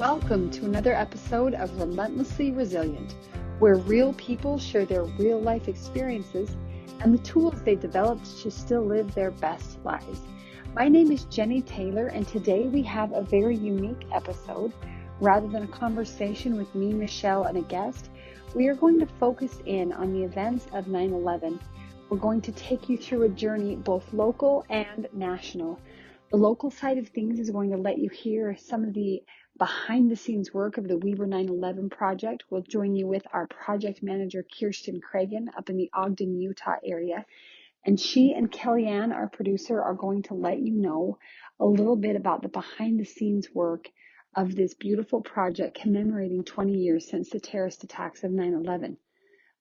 Welcome to another episode of Relentlessly Resilient, where real people share their real life experiences and the tools they developed to still live their best lives. My name is Jennie Taylor, and today we have a very unique episode. Rather than a conversation with me, Michele, and a guest, we are going to focus in on the events of 9/11. We're going to take you through a journey both local and national. The local side of things is going to let you hear some of the behind the scenes work of the We Were 9/11 project. We'll join you with our project manager, Kiersten Cragen, up in the Ogden, Utah area. And she and KellieAnn, our producer, are going to let you know a little bit about the behind the scenes work of this beautiful project commemorating 20 years since the terrorist attacks of 9/11.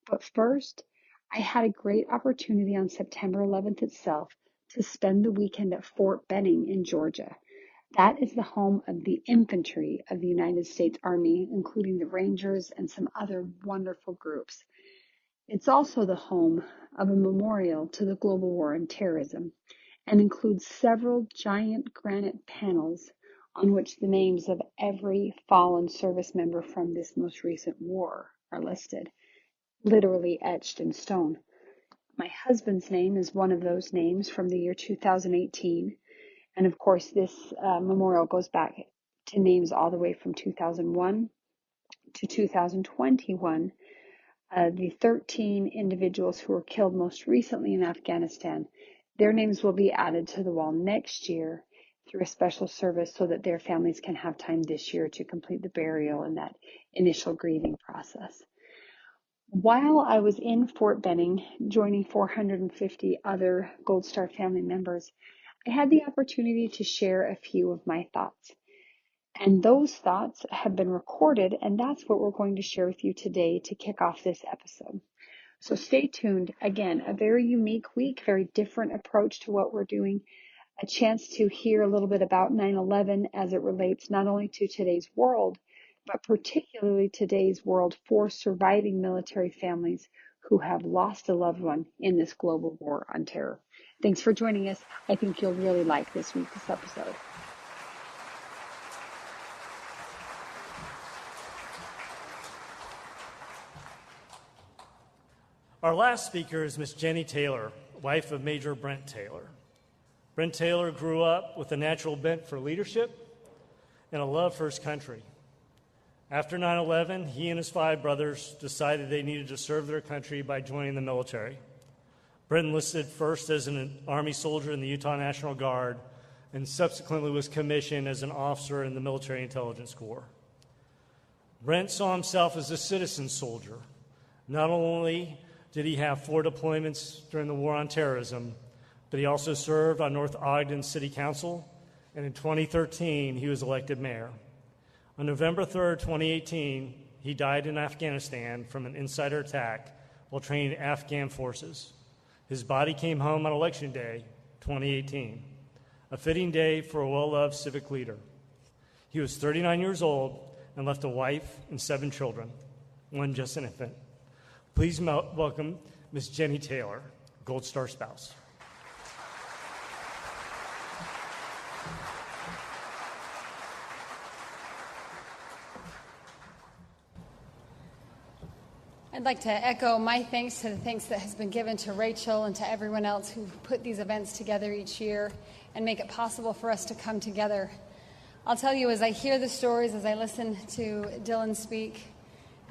But first, I had a great opportunity on September 11th itself to spend the weekend at Fort Benning in Georgia. That is the home of the infantry of the United States Army, including the Rangers and some other wonderful groups. It's also the home of a memorial to the global war on terrorism and includes several giant granite panels on which the names of every fallen service member from this most recent war are listed, literally etched in stone. My husband's name is one of those names from the year 2018. And of course, this memorial goes back to names all the way from 2001 to 2021. The 13 individuals who were killed most recently in Afghanistan, their names will be added to the wall next year through a special service so that their families can have time this year to complete the burial and that initial grieving process. While I was in Fort Benning, joining 450 other Gold Star family members, I had the opportunity to share a few of my thoughts. And those thoughts have been recorded, and that's what we're going to share with you today to kick off this episode. So stay tuned. Again, a very unique week, very different approach to what we're doing, a chance to hear a little bit about 9/11 as it relates not only to today's world, but particularly today's world for surviving military families who have lost a loved one in this global war on terror. Thanks for joining us. I think you'll really like this week's episode. Our last speaker is Miss Jennie Taylor, wife of Major Brent Taylor. Brent Taylor grew up with a natural bent for leadership and a love for his country. After 9/11, he and his 5 brothers decided they needed to serve their country by joining the military. Brent enlisted first as an Army soldier in the Utah National Guard and subsequently was commissioned as an officer in the Military Intelligence Corps. Brent saw himself as a citizen soldier. Not only did he have 4 deployments during the war on terrorism, but he also served on North Ogden City Council, and in 2013, he was elected mayor. On November 3rd, 2018, he died in Afghanistan from an insider attack while training Afghan forces. His body came home on Election Day, 2018, a fitting day for a well-loved civic leader. He was 39 years old and left a wife and 7 children, one just an infant. Please welcome Ms. Jennie Taylor, Gold Star spouse. I'd like to echo my thanks to the thanks that has been given to Rachel and to everyone else who put these events together each year and make it possible for us to come together. I'll tell you, as I hear the stories, as I listen to Dylan speak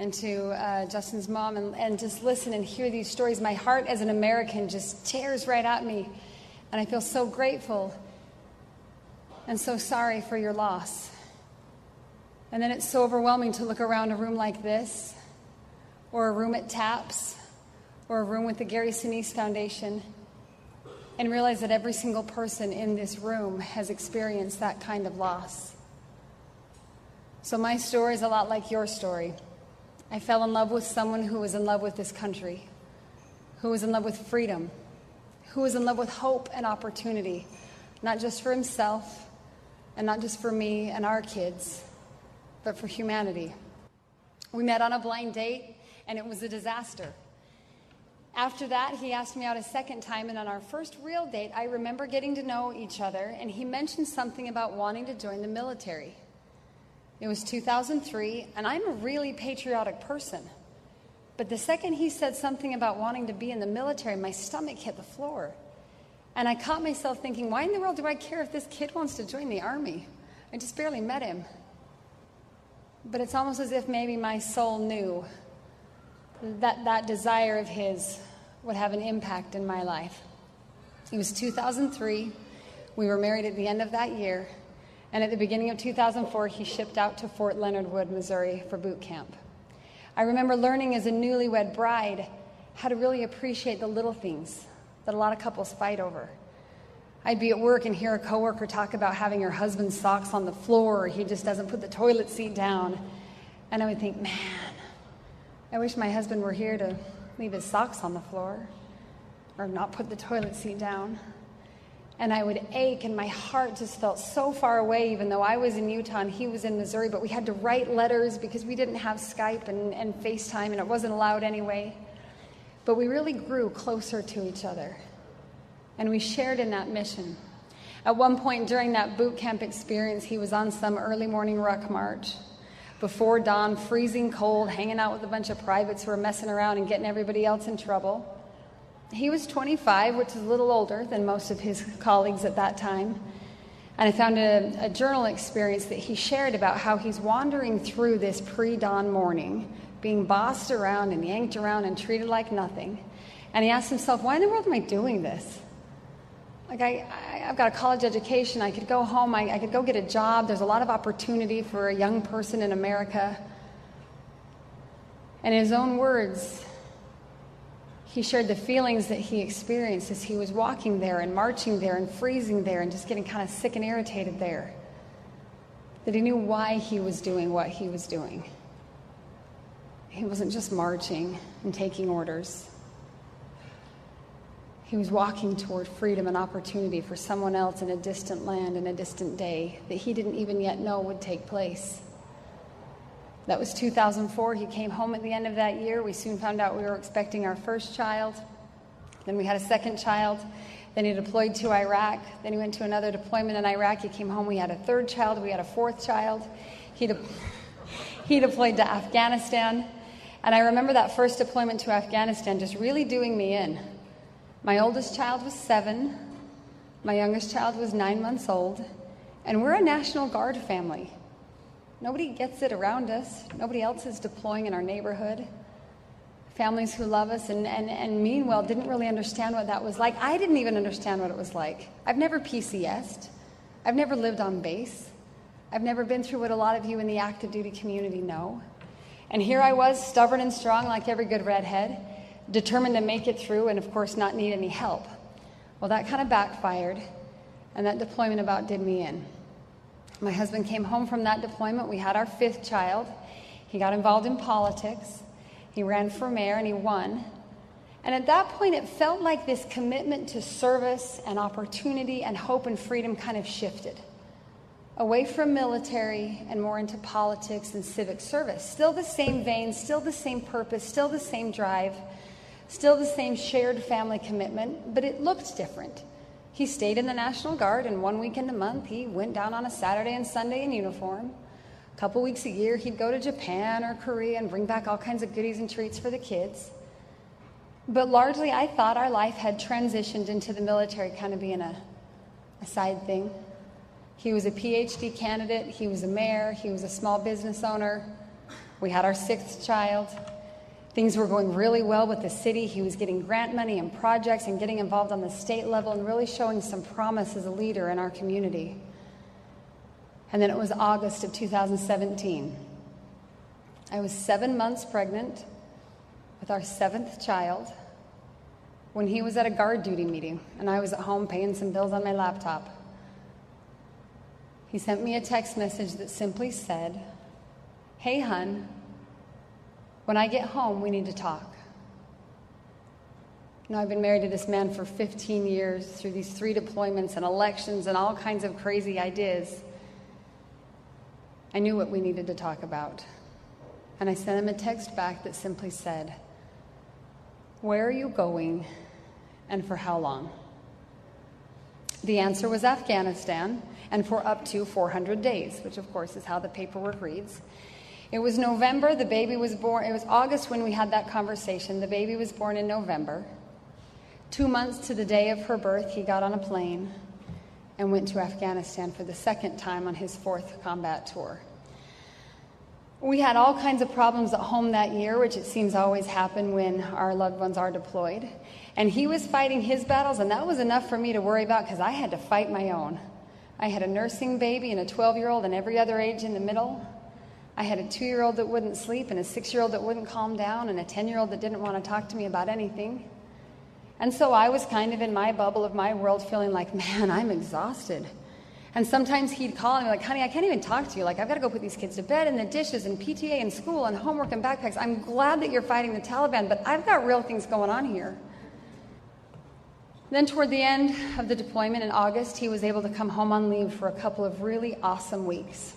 and to Justin's mom and just listen and hear these stories, my heart as an American just tears right at me. And I feel so grateful and so sorry for your loss. And then it's so overwhelming to look around a room like this, or a room at TAPS, or a room with the Gary Sinise Foundation, and realize that every single person in this room has experienced that kind of loss. So my story is a lot like your story. I fell in love with someone who was in love with this country, who was in love with freedom, who was in love with hope and opportunity, not just for himself, and not just for me and our kids, but for humanity. We met on a blind date, and it was a disaster. After that, he asked me out a second time, and on our first real date, I remember getting to know each other, and he mentioned something about wanting to join the military. It was 2003, and I'm a really patriotic person. But the second he said something about wanting to be in the military, my stomach hit the floor. And I caught myself thinking, why in the world do I care if this kid wants to join the Army? I just barely met him. But it's almost as if maybe my soul knew that that desire of his would have an impact in my life. It was 2003. We were married at the end of that year. And at the beginning of 2004, he shipped out to Fort Leonard Wood, Missouri for boot camp. I remember learning as a newlywed bride how to really appreciate the little things that a lot of couples fight over. I'd be at work and hear a coworker talk about having her husband's socks on the floor, or he just doesn't put the toilet seat down. And I would think, man, I wish my husband were here to leave his socks on the floor or not put the toilet seat down. And I would ache, and my heart just felt so far away, even though I was in Utah and he was in Missouri. But we had to write letters because we didn't have Skype and FaceTime, and it wasn't allowed anyway. But we really grew closer to each other, and we shared in that mission. At one point during that boot camp experience, he was on some early morning ruck march. Before dawn, freezing cold, hanging out with a bunch of privates who were messing around and getting everybody else in trouble. He was 25, which is a little older than most of his colleagues at that time. And I found a journal experience that he shared about how he's wandering through this pre-dawn morning, being bossed around and yanked around and treated like nothing. And he asked himself, why in the world am I doing this? Like, I've got a college education. I could go home. I could go get a job. There's a lot of opportunity for a young person in America. And in his own words, he shared the feelings that he experienced as he was walking there and marching there and freezing there and just getting kind of sick and irritated there. That he knew why he was doing what he was doing. He wasn't just marching and taking orders. He was walking toward freedom and opportunity for someone else in a distant land in a distant day that he didn't even yet know would take place. That was 2004. He came home at the end of that year. We soon found out we were expecting our first child. Then we had a second child. Then he deployed to Iraq. Then he went to another deployment in Iraq. He came home. We had a third child. We had a fourth child. He deployed to Afghanistan. And I remember that first deployment to Afghanistan just really doing me in. My oldest child was 7. My youngest child was 9 months old. And we're a National Guard family. Nobody gets it around us. Nobody else is deploying in our neighborhood. Families who love us and mean well didn't really understand what that was like. I didn't even understand what it was like. I've never PCS'd. I've never lived on base. I've never been through what a lot of you in the active duty community know. And here I was, stubborn and strong like every good redhead, determined to make it through and, of course, not need any help. Well, that kind of backfired, and that deployment about did me in. My husband came home from that deployment. We had our 5th child. He got involved in politics. He ran for mayor, and he won. And at that point, it felt like this commitment to service and opportunity and hope and freedom kind of shifted away from military and more into politics and civic service. Still the same vein, still the same purpose, still the same drive, still the same shared family commitment, but it looked different. He stayed in the National Guard, and 1 weekend a month, he went down on a Saturday and Sunday in uniform. A couple weeks a year, he'd go to Japan or Korea and bring back all kinds of goodies and treats for the kids. But largely, I thought our life had transitioned into the military kind of being a side thing. He was a PhD candidate. He was a mayor. He was a small business owner. We had our 6th child. Things were going really well with the city. He was getting grant money and projects and getting involved on the state level and really showing some promise as a leader in our community. And then it was August of 2017. I was 7 months pregnant with our 7th child when he was at a guard duty meeting, and I was at home paying some bills on my laptop. He sent me a text message that simply said, "Hey, hun, when I get home, we need to talk." You know, I've been married to this man for 15 years through these 3 deployments and elections and all kinds of crazy ideas. I knew what we needed to talk about. And I sent him a text back that simply said, "Where are you going and for how long?" The answer was Afghanistan, and for up to 400 days, which of course is how the paperwork reads. It was November, the baby was born. It was August when we had that conversation. The baby was born in November. 2 months to the day of her birth, he got on a plane and went to Afghanistan for the second time on his 4th combat tour. We had all kinds of problems at home that year, which it seems always happen when our loved ones are deployed. And he was fighting his battles, and that was enough for me to worry about because I had to fight my own. I had a nursing baby and a 12-year-old and every other age in the middle. I had a 2-year-old that wouldn't sleep and a 6-year-old that wouldn't calm down and a 10-year-old that didn't want to talk to me about anything. And so I was kind of in my bubble of my world feeling like, man, I'm exhausted. And sometimes he'd call and be like, honey, I can't even talk to you. Like, I've got to go put these kids to bed and the dishes and PTA and school and homework and backpacks. I'm glad that you're fighting the Taliban, but I've got real things going on here. Then toward the end of the deployment in August, he was able to come home on leave for a couple of really awesome weeks.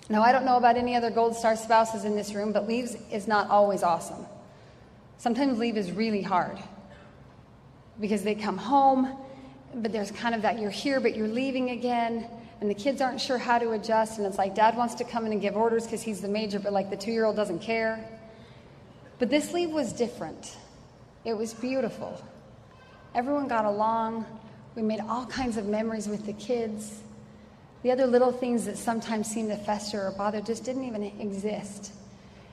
Now, I don't know about any other Gold Star spouses in this room, but leave is not always awesome. Sometimes leave is really hard because they come home, but there's kind of that you're here, but you're leaving again, and the kids aren't sure how to adjust, and it's like dad wants to come in and give orders because he's the major, but like the 2-year-old doesn't care. But this leave was different. It was beautiful. Everyone got along. We made all kinds of memories with the kids. The other little things that sometimes seem to fester or bother just didn't even exist.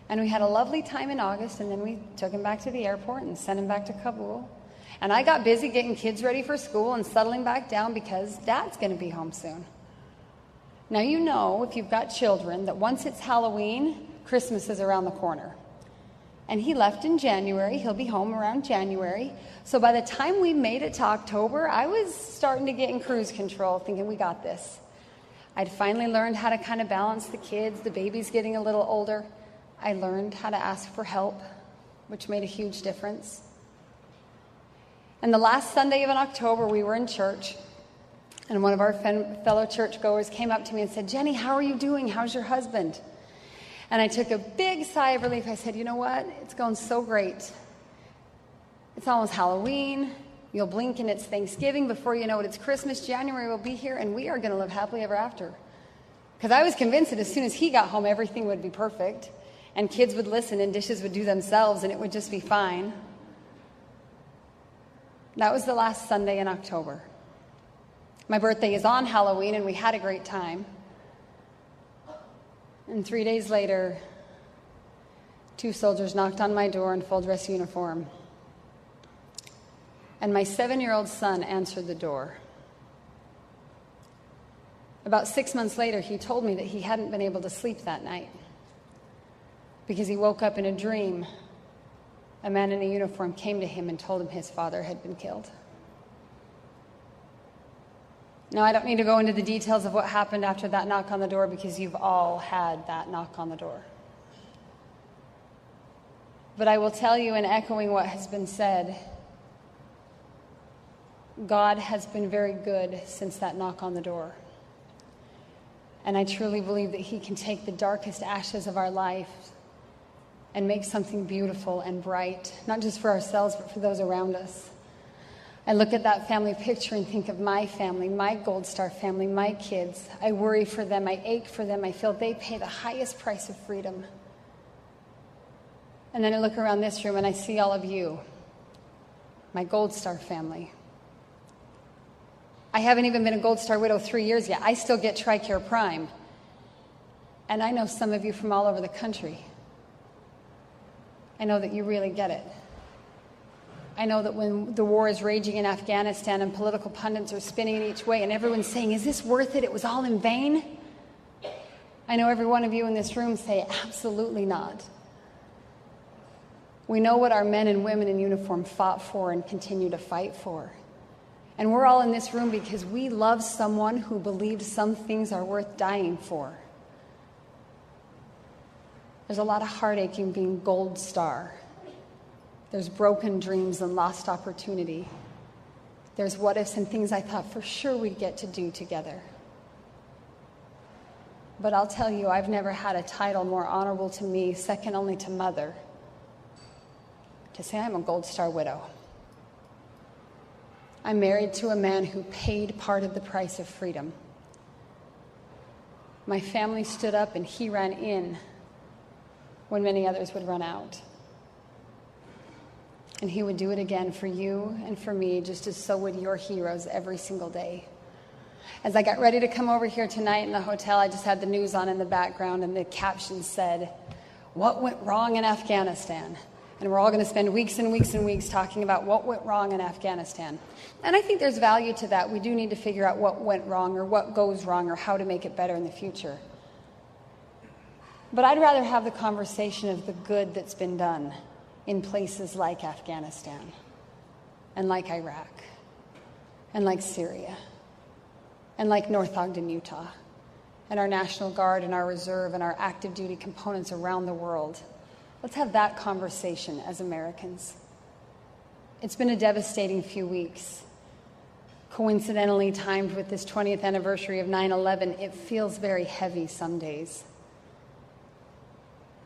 And we had a lovely time in August, and then we took him back to the airport and sent him back to Kabul. And I got busy getting kids ready for school and settling back down because Dad's going to be home soon. Now, you know, if you've got children, that once it's Halloween, Christmas is around the corner. And he left in January. He'll be home around January. So by the time we made it to October, I was starting to get in cruise control, thinking we got this. I'd finally learned how to kind of balance the kids. The baby's getting a little older. I learned how to ask for help, which made a huge difference. And the last Sunday of October, we were in church, and one of our fellow churchgoers came up to me and said, Jennie, how are you doing? How's your husband? And I took a big sigh of relief. I said, you know what? It's going so great. It's almost Halloween. You'll blink and it's Thanksgiving. Before you know it, it's Christmas. January will be here, and we are going to live happily ever after. Because I was convinced that as soon as he got home, everything would be perfect, and kids would listen, and dishes would do themselves, and it would just be fine. That was the last Sunday in October. My birthday is on Halloween, and we had a great time. And 3 days later, 2 soldiers knocked on my door in full dress uniform. And my 7-year-old son answered the door. About 6 months later, he told me that he hadn't been able to sleep that night because he woke up in a dream. A man in a uniform came to him and told him his father had been killed. Now, I don't need to go into the details of what happened after that knock on the door because you've all had that knock on the door. But I will tell you, in echoing what has been said, God has been very good since that knock on the door. And I truly believe that he can take the darkest ashes of our life and make something beautiful and bright, not just for ourselves, but for those around us. I look at that family picture and think of my family, my Gold Star family, my kids. I worry for them. I ache for them. I feel they pay the highest price of freedom. And then I look around this room and I see all of you, my Gold Star family. I haven't even been a Gold Star widow 3 years yet. I still get TRICARE Prime. And I know some of you from all over the country. I know that you really get it. I know that when the war is raging in Afghanistan and political pundits are spinning it each way and everyone's saying, is this worth it? It was all in vain. I know every one of you in this room say, absolutely not. We know what our men and women in uniform fought for and continue to fight for. And we're all in this room because we love someone who believed some things are worth dying for. There's a lot of heartache in being Gold Star. There's broken dreams and lost opportunity. There's what ifs and things I thought for sure we'd get to do together. But I'll tell you, I've never had a title more honorable to me, second only to mother, to say I'm a Gold Star widow. I'm married to a man who paid part of the price of freedom. My family stood up and he ran in when many others would run out. And he would do it again for you and for me, just as so would your heroes every single day. As I got ready to come over here tonight in the hotel, I just had the news on in the background, and the caption said, "What went wrong in Afghanistan?" And we're all going to spend weeks and weeks and weeks talking about what went wrong in Afghanistan. And I think there's value to that. We do need to figure out what went wrong or what goes wrong or how to make it better in the future. But I'd rather have the conversation of the good that's been done in places like Afghanistan and like Iraq and like Syria and like North Ogden, Utah, and our National Guard and our Reserve and our active duty components around the world. Let's have that conversation as Americans. It's been a devastating few weeks. Coincidentally timed with this 20th anniversary of 9/11, it feels very heavy some days.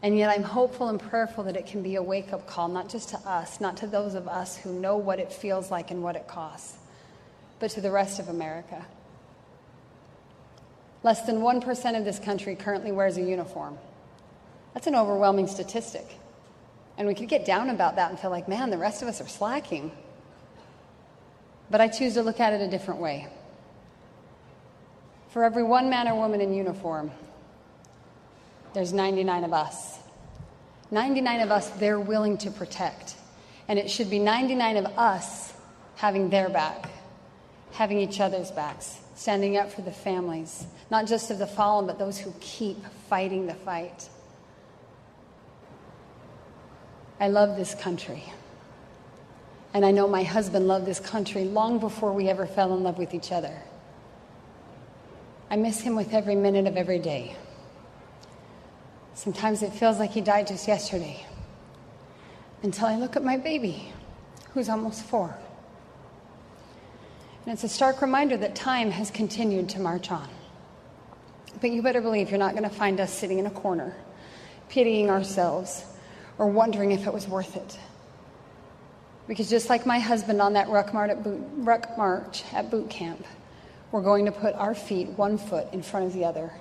And yet I'm hopeful and prayerful that it can be a wake-up call, not just to us, not to those of us who know what it feels like and what it costs, but to the rest of America. Less than 1% of this country currently wears a uniform. That's an overwhelming statistic. And we could get down about that and feel like, man, the rest of us are slacking. But I choose to look at it a different way. For every one man or woman in uniform, there's 99 of us. 99 of us they're willing to protect. And it should be 99 of us having their back, having each other's backs, standing up for the families, not just of the fallen, but those who keep fighting the fight. I love this country. And I know my husband loved this country long before we ever fell in love with each other. I miss him with every minute of every day. Sometimes it feels like he died just yesterday, until I look at my baby, who's almost 4. And it's a stark reminder that time has continued to march on. But you better believe you're not going to find us sitting in a corner, pitying ourselves, or wondering if it was worth it. Because just like my husband on that ruck march at boot camp, we're going to put our feet one foot in front of the other,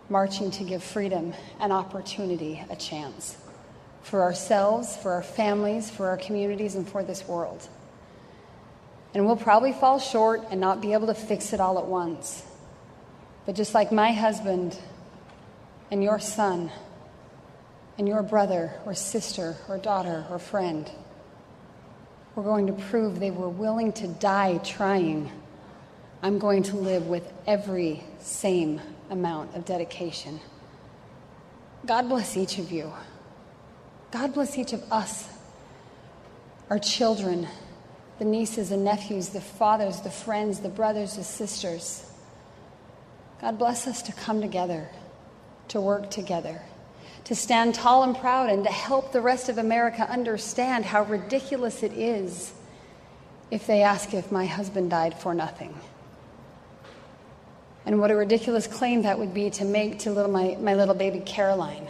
marching to give freedom and opportunity a chance for ourselves, for our families, for our communities, and for this world. And we'll probably fall short and not be able to fix it all at once. But just like my husband and your son and your brother or sister or daughter or friend, we're going to prove they were willing to die trying. I'm going to live with every same amount of dedication. God bless each of you. God bless each of us, our children, the nieces and nephews, the fathers, the friends, the brothers, the sisters. God bless us to come together, to work together, to stand tall and proud, and to help the rest of America understand how ridiculous it is if they ask if my husband died for nothing. And what a ridiculous claim that would be to make to my little baby Caroline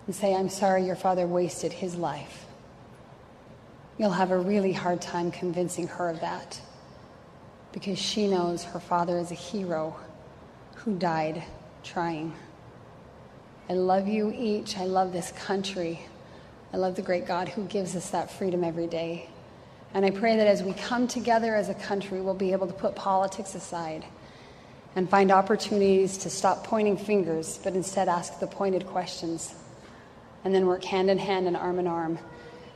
and say, I'm sorry your father wasted his life. You'll have a really hard time convincing her of that, because she knows her father is a hero who died trying. I love you each. I love this country. I love the great God who gives us that freedom every day. And I pray that as we come together as a country, we'll be able to put politics aside and find opportunities to stop pointing fingers, but instead ask the pointed questions, and then work hand in hand and arm in arm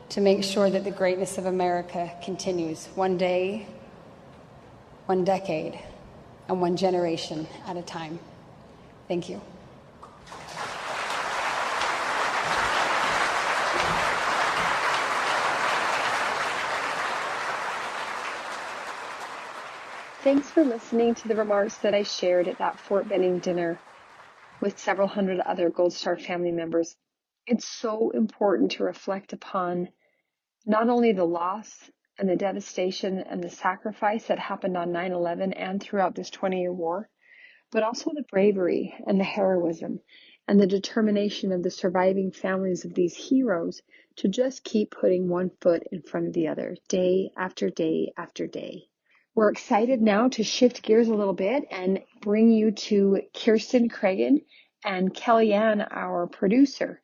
to make sure that the greatness of America continues one day, one decade, and one generation at a time. Thank you. Thanks for listening to the remarks that I shared at that Fort Benning dinner with several hundred other Gold Star family members. It's so important to reflect upon not only the loss and the devastation and the sacrifice that happened on 9/11 and throughout this 20-year war, but also the bravery and the heroism and the determination of the surviving families of these heroes to just keep putting one foot in front of the other, day after day after day. We're excited now to shift gears a little bit and bring you to Kiersten Cragen and KellieAnn, our producer.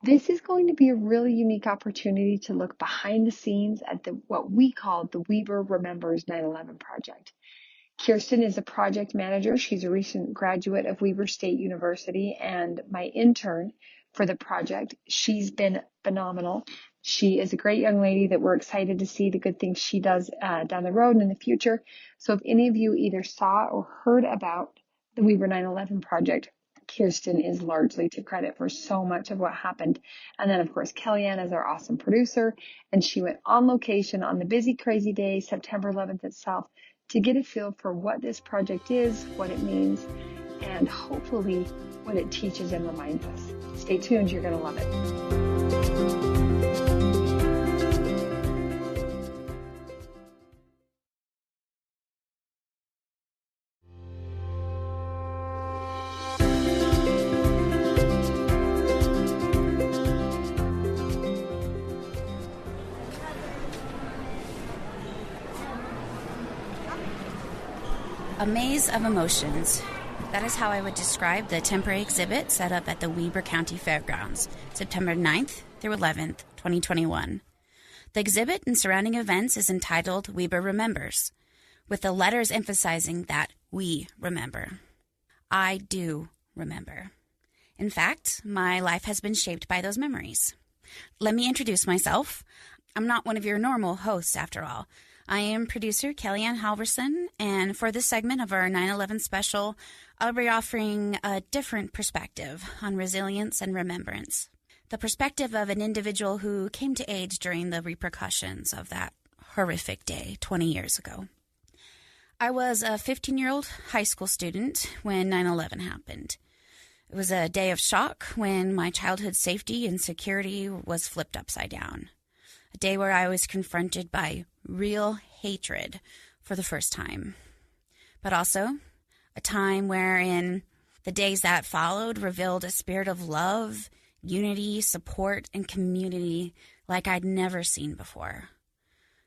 This is going to be a really unique opportunity to look behind the scenes at what we call the Weber Remembers 9/11 Project. Kiersten is a project manager. She's a recent graduate of Weber State University and my intern for the project. She's been phenomenal. She is a great young lady that we're excited to see the good things she does down the road and in the future. So if any of you either saw or heard about the Weber 9/11 Project, Kiersten is largely to credit for so much of what happened. And then, of course, KellieAnn is our awesome producer, and she went on location on the busy, crazy day, September 11th itself, to get a feel for what this project is, what it means, and hopefully what it teaches and reminds us. Stay tuned, you're going to love it. A maze of emotions. That is how I would describe the temporary exhibit set up at the Weber County Fairgrounds, September 9th through 11th, 2021. The exhibit and surrounding events is entitled Weber Remembers, with the letters emphasizing that we remember. I do remember. In fact, my life has been shaped by those memories. Let me introduce myself. I'm not one of your normal hosts, after all. I am producer KellieAnn Halverson, and for this segment of our 9/11 special, I'll be offering a different perspective on resilience and remembrance. The perspective of an individual who came to age during the repercussions of that horrific day 20 years ago. I was a 15-year-old high school student when 9/11 happened. It was a day of shock when my childhood safety and security was flipped upside down. A day where I was confronted by real hatred for the first time. But also a time wherein the days that followed revealed a spirit of love, unity, support, and community like I'd never seen before.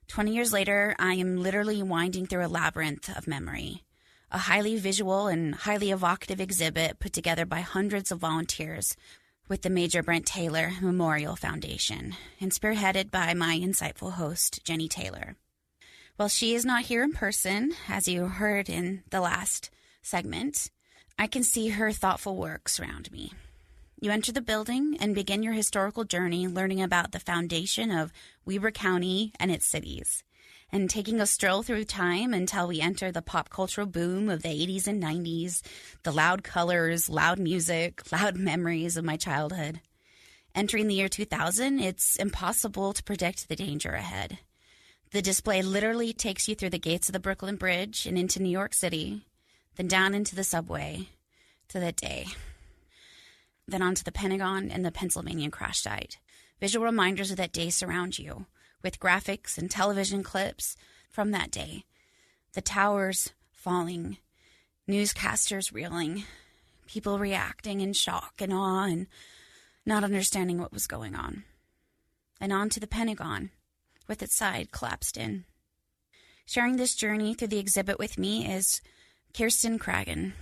20 years later, I am literally winding through a labyrinth of memory, a highly visual and highly evocative exhibit put together by hundreds of volunteers with the Major Brent Taylor Memorial Foundation, and spearheaded by my insightful host, Jennie Taylor. While she is not here in person, as you heard in the last segment, I can see her thoughtful work surround me. You enter the building and begin your historical journey learning about the foundation of Weber County and its cities, and taking a stroll through time until we enter the pop cultural boom of the 80s and 90s, the loud colors, loud music, loud memories of my childhood. Entering the year 2000, it's impossible to predict the danger ahead. The display literally takes you through the gates of the Brooklyn Bridge and into New York City, then down into the subway to that day, then onto the Pentagon and the Pennsylvania crash site. Visual reminders of that day surround you, with graphics and television clips from that day. The towers falling, newscasters reeling, people reacting in shock and awe and not understanding what was going on. And on to the Pentagon, with its side collapsed in. Sharing this journey through the exhibit with me is Kiersten Cragen.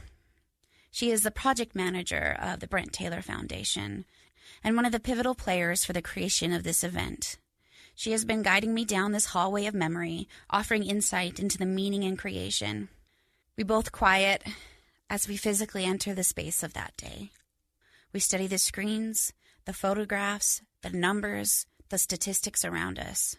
She is the project manager of the Brent Taylor Foundation and one of the pivotal players for the creation of this event. She has been guiding me down this hallway of memory, offering insight into the meaning and creation. We both quiet as we physically enter the space of that day. We study the screens, the photographs, the numbers, the statistics around us.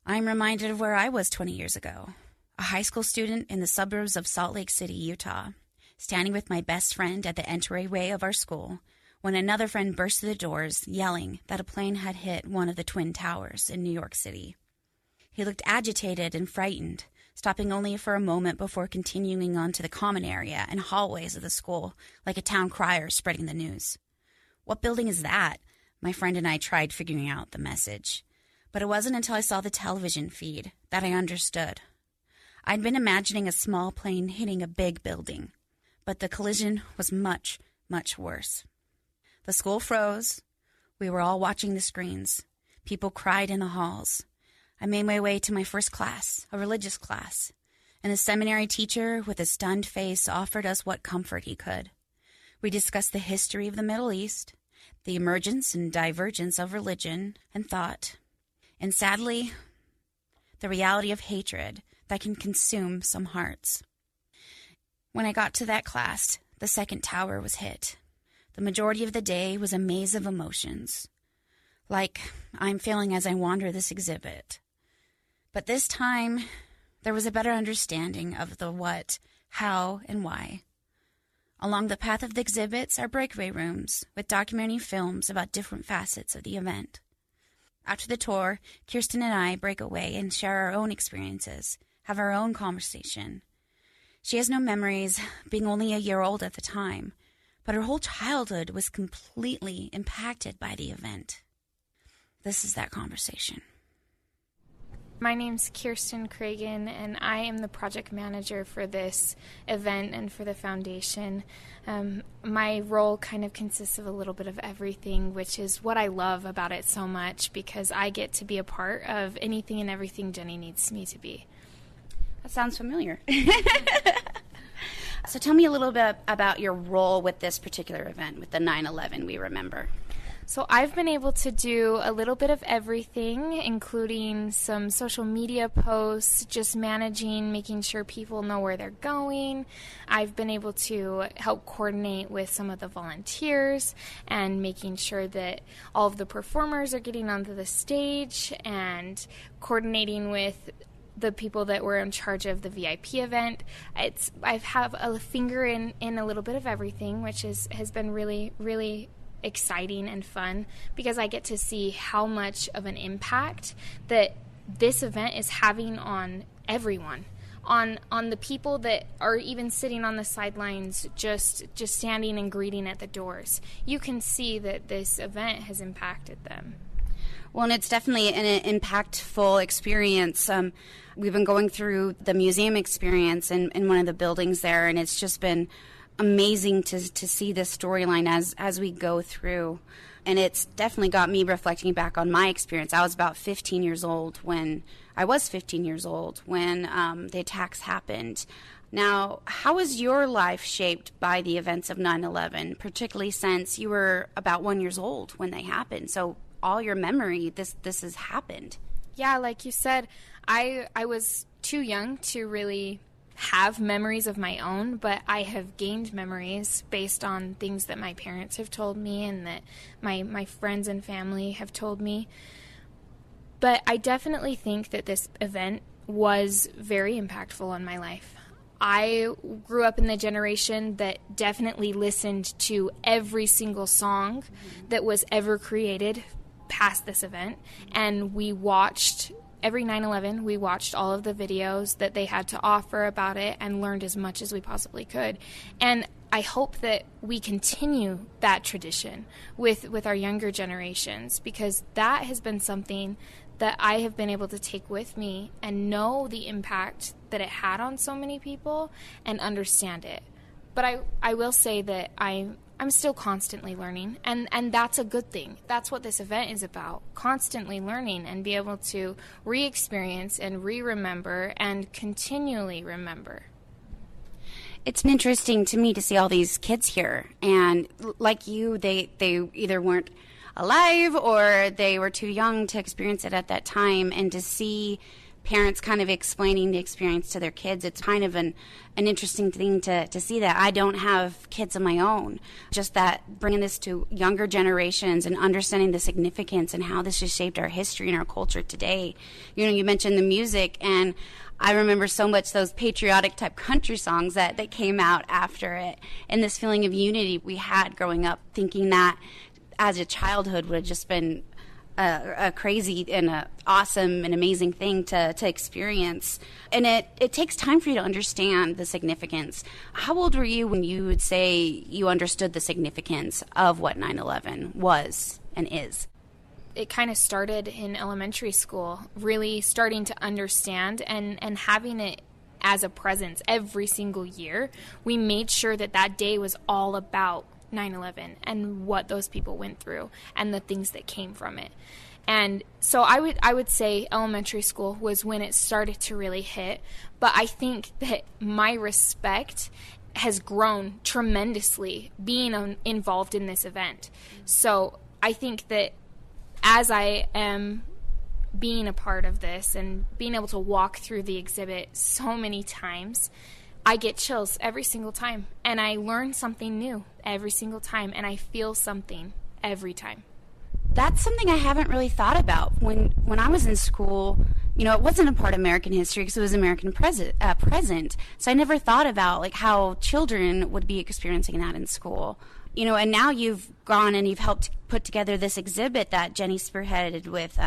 I'm reminded of where I was 20 years ago, a high school student in the suburbs of Salt Lake City, Utah, standing with my best friend at the entryway of our school, when another friend burst through the doors, yelling that a plane had hit one of the Twin Towers in New York City. He looked agitated and frightened, stopping only for a moment before continuing on to the common area and hallways of the school, like a town crier spreading the news. What building is that? My friend and I tried figuring out the message. But it wasn't until I saw the television feed that I understood. I'd been imagining a small plane hitting a big building, but the collision was much, much worse. The school froze. We were all watching the screens. People cried in the halls. I made my way to my first class, a religious class, and the seminary teacher with a stunned face offered us what comfort he could. We discussed the history of the Middle East, the emergence and divergence of religion and thought, and sadly, the reality of hatred that can consume some hearts. When I got to that class, the second tower was hit. The majority of the day was a maze of emotions, like I'm feeling as I wander this exhibit. But this time, there was a better understanding of the what, how, and why. Along the path of the exhibits are breakaway rooms with documentary films about different facets of the event. After the tour, Kiersten and I break away and share our own experiences, have our own conversation. She has no memories, being only a year old at the time, but her whole childhood was completely impacted by the event. This is that conversation. My name's Kiersten Cragen, and I am the project manager for this event and for the foundation. My role kind of consists of a little bit of everything, which is what I love about it so much, because I get to be a part of anything and everything Jennie needs me to be. That sounds familiar. So tell me a little bit about your role with this particular event, with the 9/11 We Remember. So I've been able to do a little bit of everything, including some social media posts, just managing, making sure people know where they're going. I've been able to help coordinate with some of the volunteers and making sure that all of the performers are getting onto the stage and coordinating with the people that were in charge of the VIP event. I have a finger in a little bit of everything, which has been really, really exciting and fun, because I get to see how much of an impact that this event is having on everyone, on the people that are even sitting on the sidelines, just standing and greeting at the doors. You can see that this event has impacted them. Well, and it's definitely an impactful experience. We've been going through the museum experience in one of the buildings there, and it's just been amazing to see this storyline as we go through. And it's definitely got me reflecting back on my experience. I was about 15 years old when the attacks happened. Now, how was your life shaped by the events of 9/11, particularly since you were about 1 year old when they happened? So all your memory, this has happened. Yeah, like you said, I was too young to really have memories of my own, but I have gained memories based on things that my parents have told me and that my friends and family have told me. But I definitely think that this event was very impactful on my life. I grew up in the generation that definitely listened to every single song that was ever created past this event, and we watched every 9/11, we watched all of the videos that they had to offer about it and learned as much as we possibly could. And I hope that we continue that tradition with our younger generations, because that has been something that I have been able to take with me and know the impact that it had on so many people and understand it. But I will say that I'm still constantly learning, and that's a good thing. That's what this event is about, constantly learning and be able to re-experience and re-remember and continually remember. It's interesting to me to see all these kids here, and like you, they either weren't alive or they were too young to experience it at that time, and to see parents kind of explaining the experience to their kids, it's kind of an interesting thing to see that. I don't have kids of my own. Just that bringing this to younger generations and understanding the significance and how this has shaped our history and our culture today. You know, you mentioned the music, and I remember so much those patriotic type country songs that came out after it, and this feeling of unity we had growing up, thinking that as a childhood would have just been a crazy and a awesome and amazing thing to experience. And it takes time for you to understand the significance. How old were you when you would say you understood the significance of what 9/11 was and is? It kind of started in elementary school, really starting to understand and having it as a presence every single year. We made sure that day was all about 9/11 and what those people went through and the things that came from it. And so I would say elementary school was when it started to really hit. But I think that my respect has grown tremendously being involved in this event. So I think that as I am being a part of this and being able to walk through the exhibit so many times, I get chills every single time. And I learn something new every single time. And I feel something every time. That's something I haven't really thought about. When I was in school, it wasn't a part of American history because it was American present. So I never thought about like how children would be experiencing that in school. And now you've gone and you've helped put together this exhibit that Jennie spearheaded with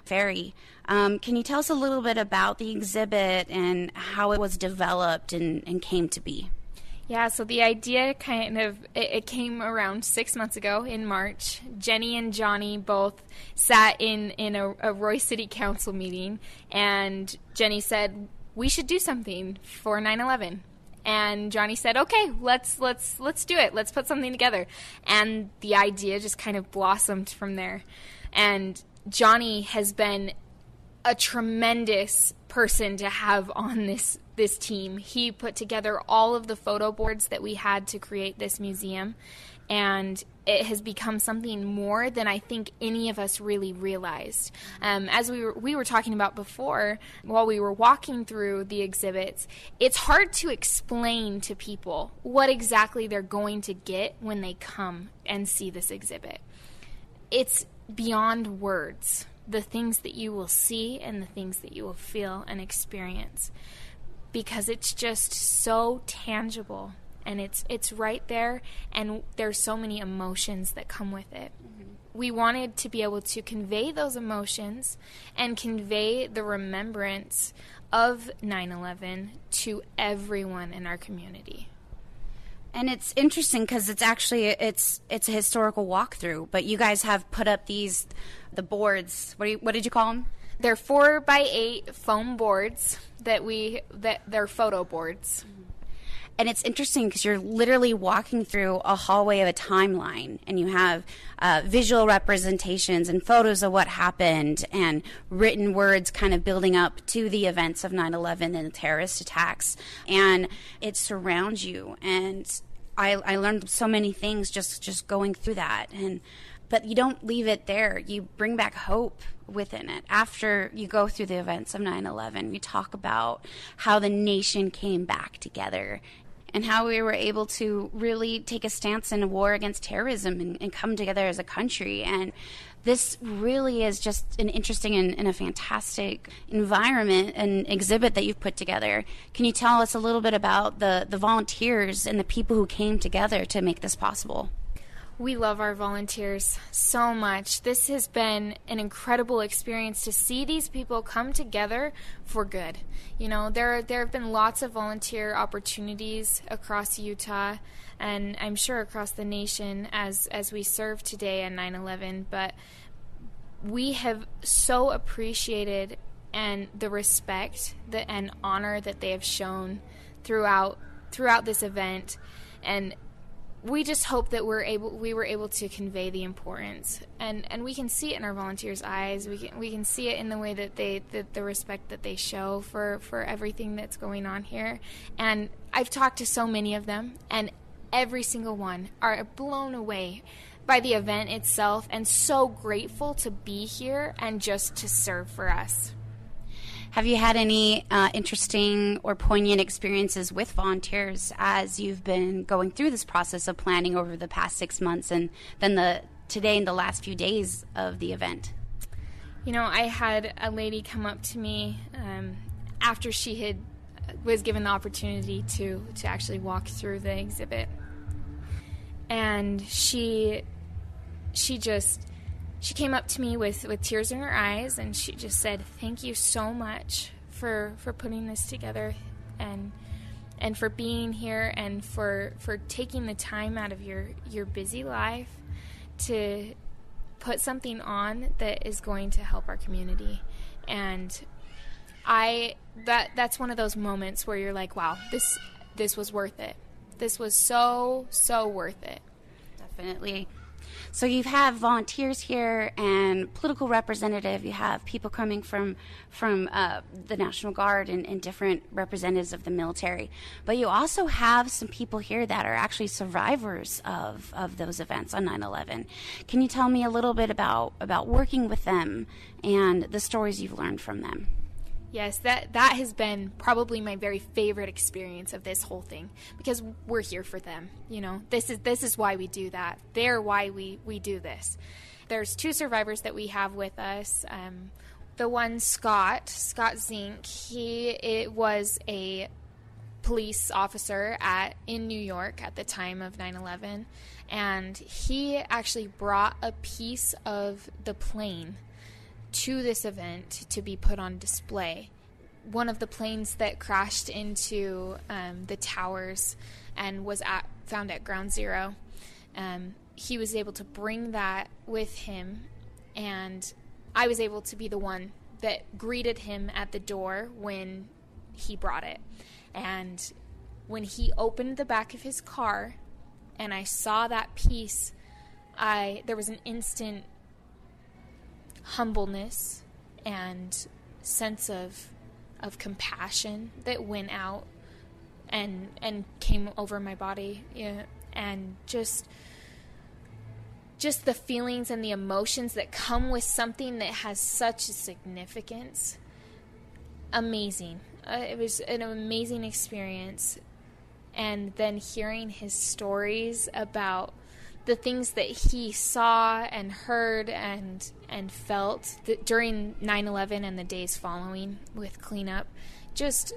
Ferry. Can you tell us a little bit about the exhibit and how it was developed and came to be? Yeah, so the idea it came around 6 months ago in March. Jennie and Johnny both sat in a Roy City Council meeting, and Jennie said, we should do something for 9/11. And Johnny said, okay, let's do it. Let's put something together. And the idea just kind of blossomed from there. And Johnny has been a tremendous person to have on this team. He put together all of the photo boards that we had to create this museum, and it has become something more than I think any of us really realized. As we were talking about before, while we were walking through the exhibits, it's hard to explain to people what exactly they're going to get when they come and see this exhibit. It's beyond words, the things that you will see and the things that you will feel and experience, because it's just so tangible and it's right there, and there's so many emotions that come with it. Mm-hmm. We wanted to be able to convey those emotions and convey the remembrance of 9/11 to everyone in our community. And it's interesting because it's a historical walkthrough, but you guys have put up the boards. What did you call them? They're 4x8 foam boards that they're photo boards. And it's interesting because you're literally walking through a hallway of a timeline, and you have visual representations and photos of what happened and written words kind of building up to the events of 9/11 and the terrorist attacks. And it surrounds you. And I learned so many things just going through that. But you don't leave it there. You bring back hope within it. After you go through the events of 9/11, you talk about how the nation came back together and how we were able to really take a stance in a war against terrorism and come together as a country. And this really is just an interesting and a fantastic environment and exhibit that you've put together. Can you tell us a little bit about the volunteers and the people who came together to make this possible? We love our volunteers so much. This has been an incredible experience to see these people come together for good. There have been lots of volunteer opportunities across Utah, and I'm sure across the nation as we serve today on 9/11, but we have so appreciated and the respect and honor that they have shown throughout this event, and we just hope that we were able to convey the importance, and we can see it in our volunteers' eyes. We can see it in the way that the respect that they show for everything that's going on here. And I've talked to so many of them, and every single one are blown away by the event itself and so grateful to be here and just to serve for us. Have you had any interesting or poignant experiences with volunteers as you've been going through this process of planning over the past 6 months and then today and the last few days of the event? I had a lady come up to me after she was given the opportunity to actually walk through the exhibit, and she came up to me with tears in her eyes, and she just said, "Thank you so much for putting this together and for being here and for taking the time out of your busy life to put something on that is going to help our community." And that's one of those moments where you're like, wow, this was worth it. This was so worth it. Definitely. So you have volunteers here and political representative. You have people coming from the National Guard and different representatives of the military. But you also have some people here that are actually survivors of those events on 9/11. Can you tell me a little bit about working with them and the stories you've learned from them? Yes, that has been probably my very favorite experience of this whole thing, because we're here for them. You know, this is why we do that. They're why we do this. There's 2 survivors that we have with us. The one, Scott Zink, he was a police officer in New York at the time of 9/11, and he actually brought a piece of the plane to this event to be put on display. One of the planes that crashed into the towers and was found at Ground Zero, he was able to bring that with him, and I was able to be the one that greeted him at the door when he brought it. And when he opened the back of his car and I saw that piece, there was an instant humbleness and sense of compassion that went out and came over my body, and just the feelings and the emotions that come with something that has such a significance. Amazing. It was an amazing experience. And then hearing his stories about the things that he saw and heard and felt during 9/11 and the days following with cleanup. Just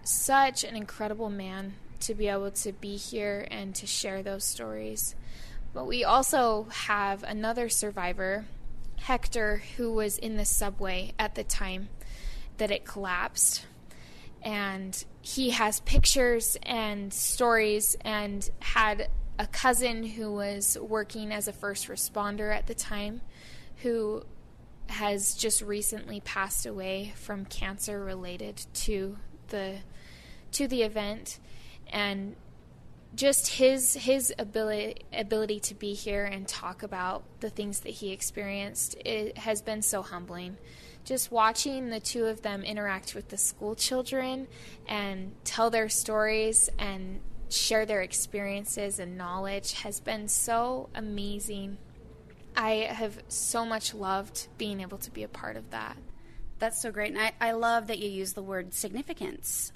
such an incredible man to be able to be here and to share those stories. But we also have another survivor, Hector, who was in the subway at the time that it collapsed. And he has pictures and stories, and had a cousin who was working as a first responder at the time, who has just recently passed away from cancer related to the event. And just his ability to be here and talk about the things that he experienced, it has been so humbling. Just watching the 2 of them interact with the school children and tell their stories and share their experiences and knowledge has been so amazing. I have so much loved being able to be a part of that. That's so great. And I love that you use the word significance.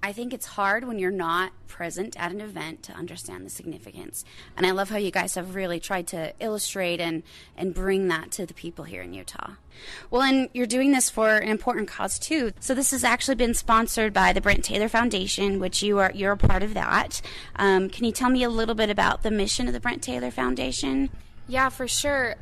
I think it's hard when you're not present at an event to understand the significance. And I love how you guys have really tried to illustrate and bring that to the people here in Utah. Well, and you're doing this for an important cause, too. So this has actually been sponsored by the Brent Taylor Foundation, which you're a part of that. Can you tell me a little bit about the mission of the Brent Taylor Foundation? Yeah, for sure.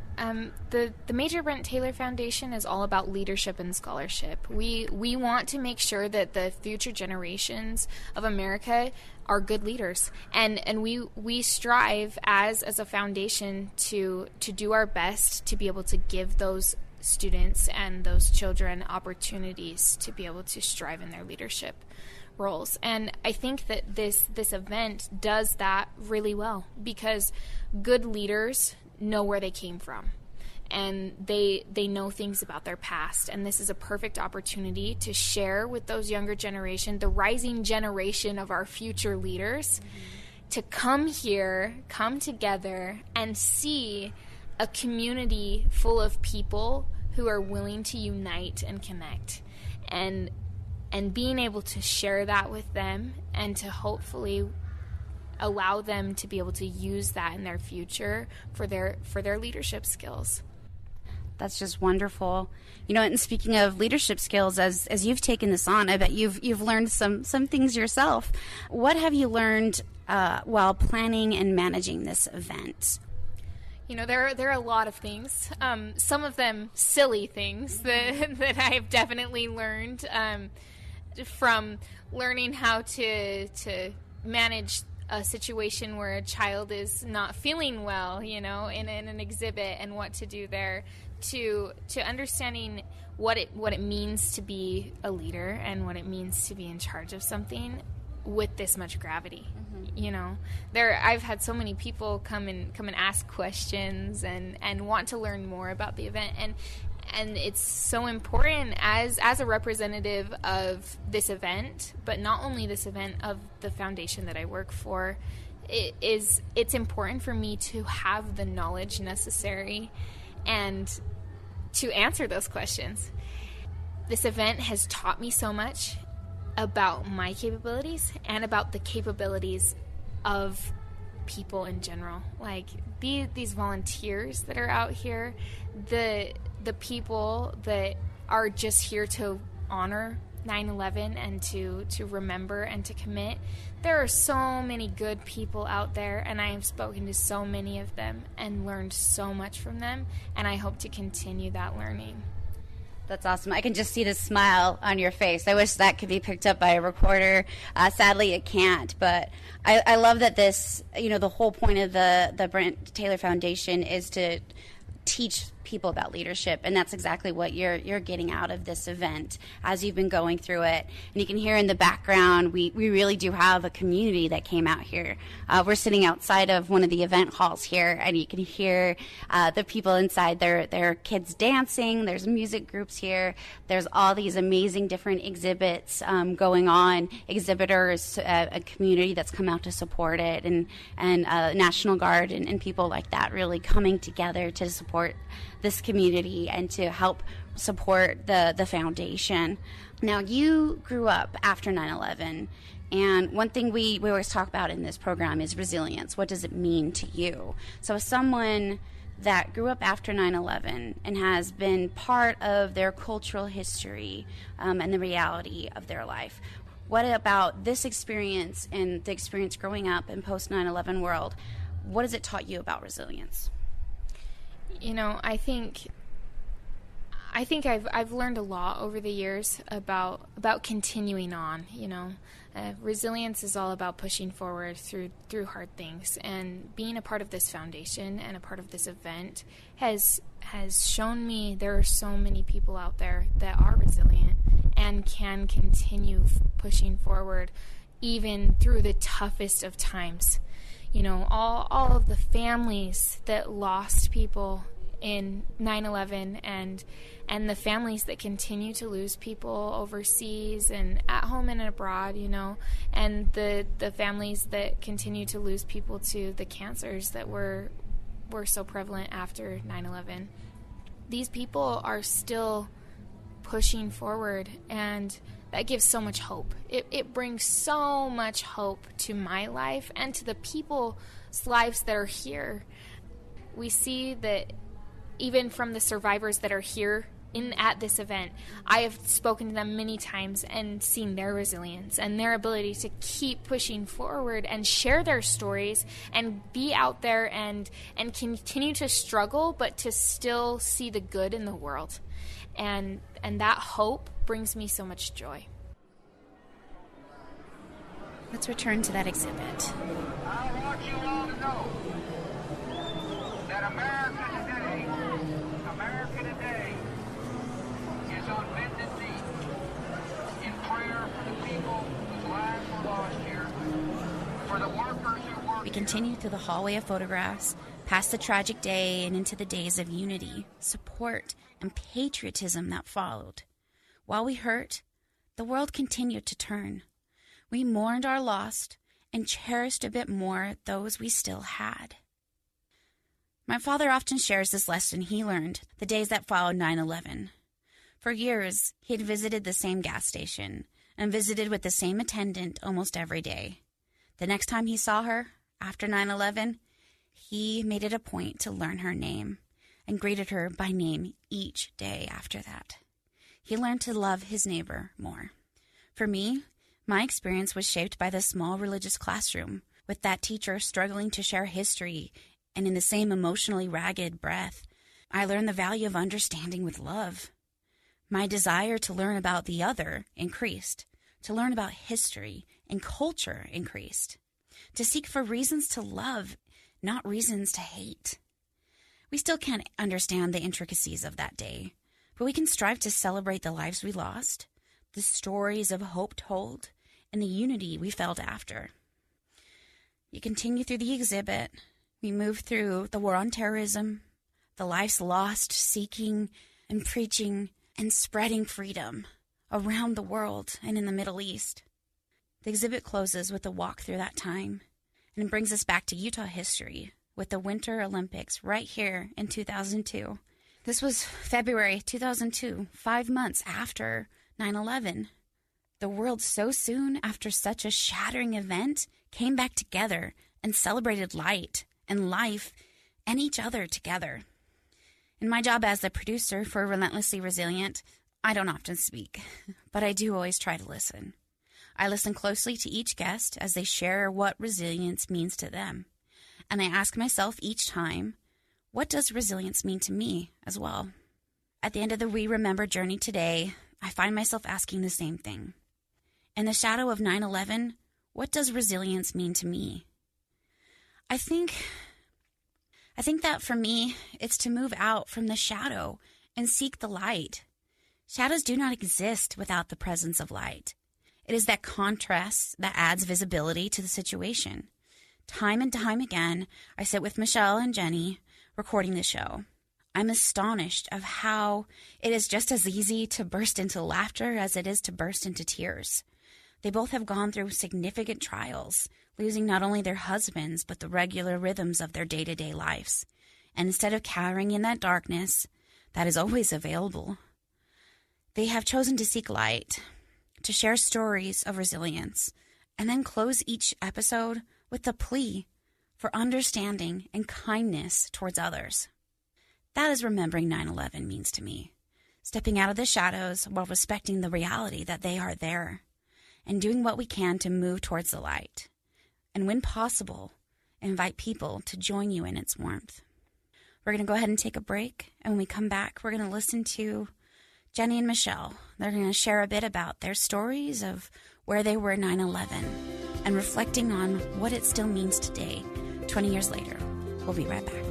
The Major Brent Taylor Foundation is all about leadership and scholarship. We want to make sure that the future generations of America are good leaders, and we strive as a foundation to do our best to be able to give those students and those children opportunities to be able to strive in their leadership roles. And I think that this event does that really well, because good leaders know where they came from, and they know things about their past, and this is a perfect opportunity to share with those younger generation, the rising generation of our future leaders, to come here, come together, and see a community full of people who are willing to unite and connect, and being able to share that with them, and to hopefully allow them to be able to use that in their future for their leadership skills. That's just wonderful. You know, and speaking of leadership skills, as you've taken this on, I bet you've learned some things yourself. What have you learned while planning and managing this event? You know, there are a lot of things. Some of them silly things that I have definitely learned, from learning how to manage a situation where a child is not feeling well, you know, in an exhibit, and what to do there, to understanding what it means to be a leader and what it means to be in charge of something. with this much gravity. You know, I've had so many people come and ask questions and want to learn more about the event, and it's so important as a representative of this event, but not only this event, of the foundation that I work for. It's important for me to have the knowledge necessary and to answer those questions. This event has taught me so much about my capabilities and about the capabilities of people in general. Like these volunteers that are out here, the people that are just here to honor 9/11 and to remember and to commit. There are so many good people out there, and I have spoken to so many of them and learned so much from them, and I hope to continue that learning. That's awesome. I can just see the smile on your face. I wish that could be picked up by a recorder. Sadly, it can't. But I love that this, the whole point of the Brent Taylor Foundation is to teach people about leadership, and that's exactly what you're getting out of this event as you've been going through it. And you can hear in the background, we really do have a community that came out here. We're sitting outside of one of the event halls here, and you can hear the people inside. There are kids dancing. There's music groups here. There's all these amazing different exhibits going on. Exhibitors, a community that's come out to support it, and National Guard and people like that really coming together to support this community and to help support the foundation. Now, you grew up after 9/11, and one thing we always talk about in this program is resilience. What does it mean to you? So as someone that grew up after 9/11 and has been part of their cultural history and the reality of their life, what about this experience and the experience growing up in post 9/11 world, what has it taught you about resilience? I think I've learned a lot over the years about continuing on. Resilience is all about pushing forward through hard things, and being a part of this foundation and a part of this event has shown me there are so many people out there that are resilient and can continue pushing forward even through the toughest of times. All of the families that lost people in 9/11 and the families that continue to lose people overseas and at home and abroad, and the families that continue to lose people to the cancers that were so prevalent after 9/11. These people are still pushing forward, and that gives so much hope. It brings so much hope to my life and to the people's lives that are here. We see that even from the survivors that are here at this event, I have spoken to them many times and seen their resilience and their ability to keep pushing forward and share their stories and be out there and continue to struggle, but to still see the good in the world. And that hope brings me so much joy. Let's return to that exhibit. I want you all to know that America today is on bended knee in prayer for the people whose lives were lost here, for the workers who work. We continue through the hallway of photographs, past the tragic day and into the days of unity, support, and patriotism that followed. While we hurt, the world continued to turn. We mourned our lost and cherished a bit more those we still had. My father often shares this lesson he learned the days that followed 9/11. For years, he had visited the same gas station and visited with the same attendant almost every day. The next time he saw her, after 9/11, he made it a point to learn her name and greeted her by name each day after that. He learned to love his neighbor more. For me, my experience was shaped by the small religious classroom, with that teacher struggling to share history, and in the same emotionally ragged breath, I learned the value of understanding with love. My desire to learn about the other increased, to learn about history and culture increased, to seek for reasons to love, not reasons to hate. We still can't understand the intricacies of that day, but we can strive to celebrate the lives we lost, the stories of hope told, and the unity we felt after. You continue through the exhibit. We move through the war on terrorism, the lives lost seeking and preaching and spreading freedom around the world and in the Middle East. The exhibit closes with a walk through that time, and it brings us back to Utah history with the Winter Olympics right here in 2002. This was February 2002, 5 months after 9/11. The world so soon after such a shattering event came back together and celebrated light and life and each other together. In my job as the producer for Relentlessly Resilient, I don't often speak, but I do always try to listen. I listen closely to each guest as they share what resilience means to them. And I ask myself each time, what does resilience mean to me as well? At the end of the We Remember journey today, I find myself asking the same thing. In the shadow of 9/11, what does resilience mean to me? I think that for me, it's to move out from the shadow and seek the light. Shadows do not exist without the presence of light. It is that contrast that adds visibility to the situation. Time and time again, I sit with Michele and Jennie recording the show. I'm astonished of how it is just as easy to burst into laughter as it is to burst into tears. They both have gone through significant trials, losing not only their husbands, but the regular rhythms of their day-to-day lives. And instead of cowering in that darkness that is always available, they have chosen to seek light, to share stories of resilience, and then close each episode with a plea for understanding and kindness towards others. That is remembering 9/11 means to me. Stepping out of the shadows while respecting the reality that they are there, and doing what we can to move towards the light. And when possible, invite people to join you in its warmth. We're going to go ahead and take a break, and when we come back, we're going to listen to Jennie and Michele. They're going to share a bit about their stories of where they were 9/11 and reflecting on what it still means today, 20 years later. We'll be right back.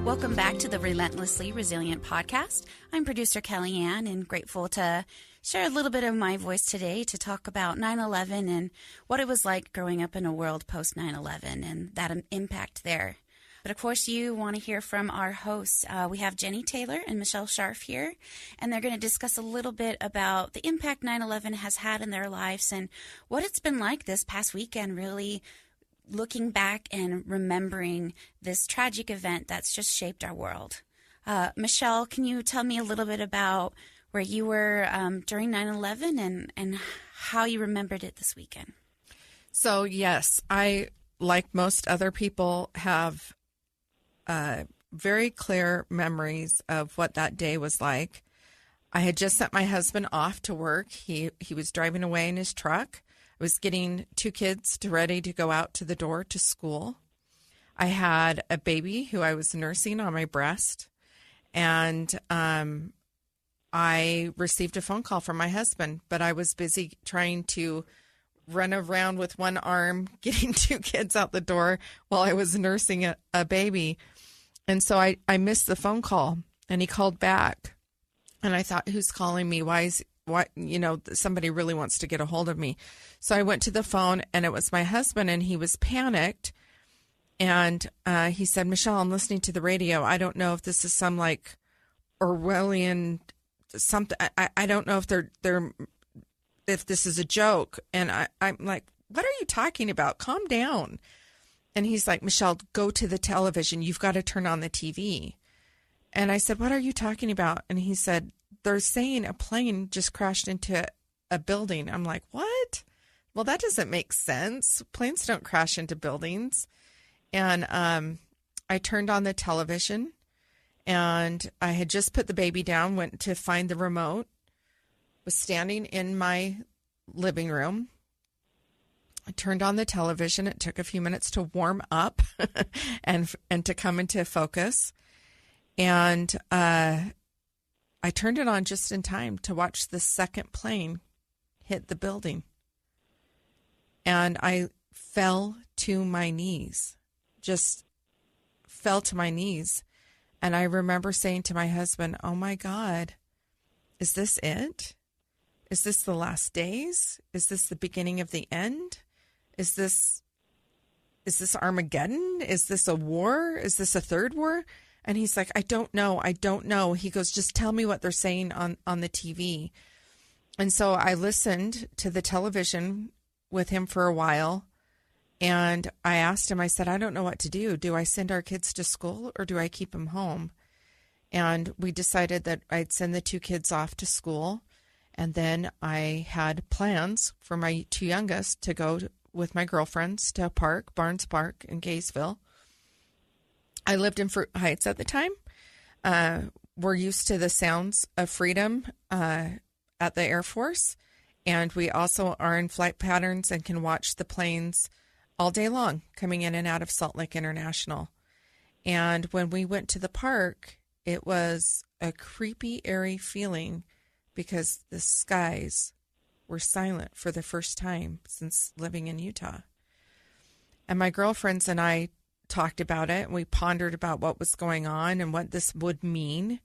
Welcome back to the Relentlessly Resilient podcast. I'm producer KellieAnn and grateful to share a little bit of my voice today to talk about 9/11 and what it was like growing up in a world post 9/11 and that impact there. But of course, you want to hear from our hosts. We have Jennie Taylor and Michele Scharff here, and they're going to discuss a little bit about the impact 9/11 has had in their lives and what it's been like this past weekend, really looking back and remembering this tragic event that's just shaped our world. Michele, can you tell me a little bit about where you were during 9/11 and how you remembered it this weekend? So, yes, I, like most other people, have very clear memories of what that day was like. I had just sent my husband off to work. He was driving away in his truck. I was getting 2 kids ready to go out to the door to school. I had a baby who I was nursing on my breast, and I received a phone call from my husband, but I was busy trying to run around with one arm, getting 2 kids out the door while I was nursing a baby. And so I missed the phone call, and he called back, and I thought, who's calling me? Why, somebody really wants to get a hold of me. So I went to the phone, and it was my husband, and he was panicked. And he said, Michele, I'm listening to the radio. I don't know if this is some like Orwellian something. I don't know if if this is a joke. And I'm like, what are you talking about? Calm down. And he's like, Michele, go to the television. You've got to turn on the TV. And I said, what are you talking about? And he said, they're saying a plane just crashed into a building. I'm like, what? Well, that doesn't make sense. Planes don't crash into buildings. And I turned on the television, and I had just put the baby down, went to find the remote, was standing in my living room. I turned on the television. It took a few minutes to warm up and to come into focus. And I turned it on just in time to watch the second plane hit the building. And I fell to my knees, just fell to my knees. And I remember saying to my husband, oh my God, is this it? Is this the last days? Is this the beginning of the end? Is this Armageddon? Is this a war? Is this a third war? And he's like, I don't know. I don't know. He goes, just tell me what they're saying on the TV. And so I listened to the television with him for a while. And I asked him, I said, I don't know what to do. Do I send our kids to school or do I keep them home? And we decided that I'd send the 2 kids off to school. And then I had plans for my 2 youngest to go with my girlfriends to a park, Barnes Park in Kaysville. I lived in Fruit Heights at the time. We're used to the sounds of freedom at the Air Force. And we also are in flight patterns and can watch the planes all day long coming in and out of Salt Lake International. And when we went to the park, it was a creepy, airy feeling because the skies were silent for the first time since living in Utah. And my girlfriends and I talked about it, and we pondered about what was going on and what this would mean.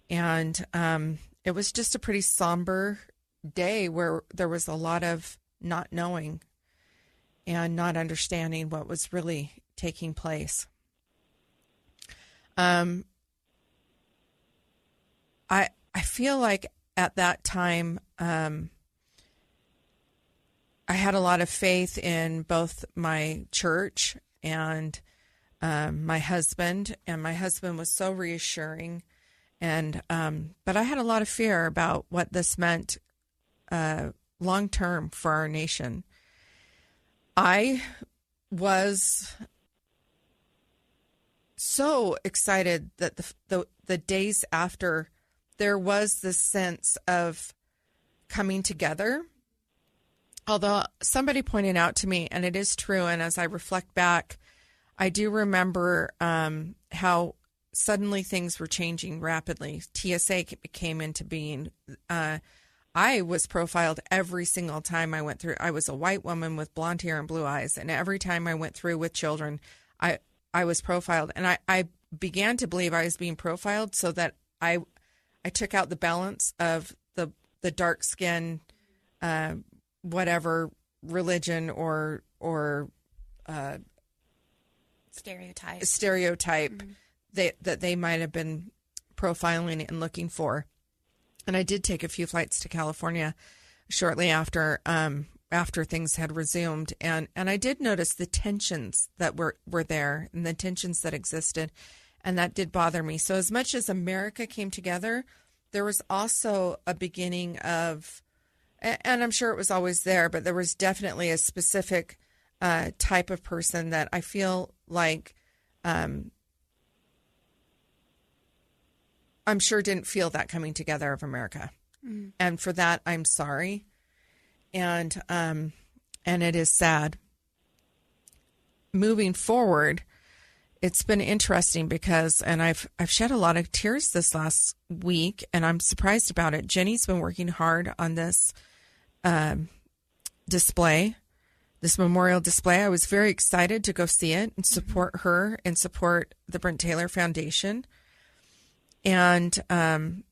And it was just a pretty somber day where there was a lot of not knowing and not understanding what was really taking place. I feel like at that time, I had a lot of faith in both my church and my husband, and my husband was so reassuring. And but I had a lot of fear about what this meant long term for our nation. I was so excited that the days after, there was this sense of coming together. Although somebody pointed out to me, and it is true, and as I reflect back, I do remember how suddenly things were changing rapidly. TSA came into being. I was profiled every single time I went through. I was a white woman with blonde hair and blue eyes, and every time I went through with children, I was profiled. And I began to believe I was being profiled so that I took out the balance of the dark skin, whatever religion or stereotype mm-hmm. that they might have been profiling and looking for. And I did take a few flights to California shortly after things had resumed. And I did notice the tensions that were there and the tensions that existed. And that did bother me. So as much as America came together, there was also a beginning of, and I'm sure it was always there, but there was definitely a specific type of person that I feel like I'm sure didn't feel that coming together of America. Mm. And for that, I'm sorry. And it is sad. Moving forward, it's been interesting because, and I've shed a lot of tears this last week, and I'm surprised about it. Jennie's been working hard on this display, this memorial display. I was very excited to go see it and support her and support the Brent Taylor Foundation. And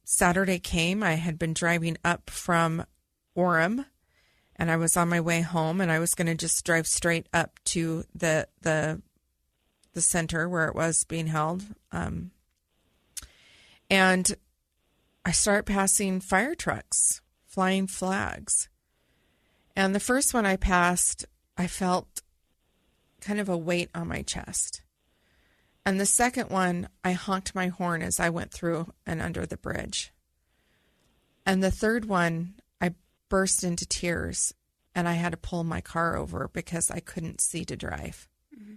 Saturday came. I had been driving up from Orem, and I was on my way home, and I was going to just drive straight up to the center where it was being held. And I start passing fire trucks, flying flags. And the first one I passed, I felt kind of a weight on my chest. And the second one, I honked my horn as I went through and under the bridge. And the third one, I burst into tears, and I had to pull my car over because I couldn't see to drive. Mm-hmm.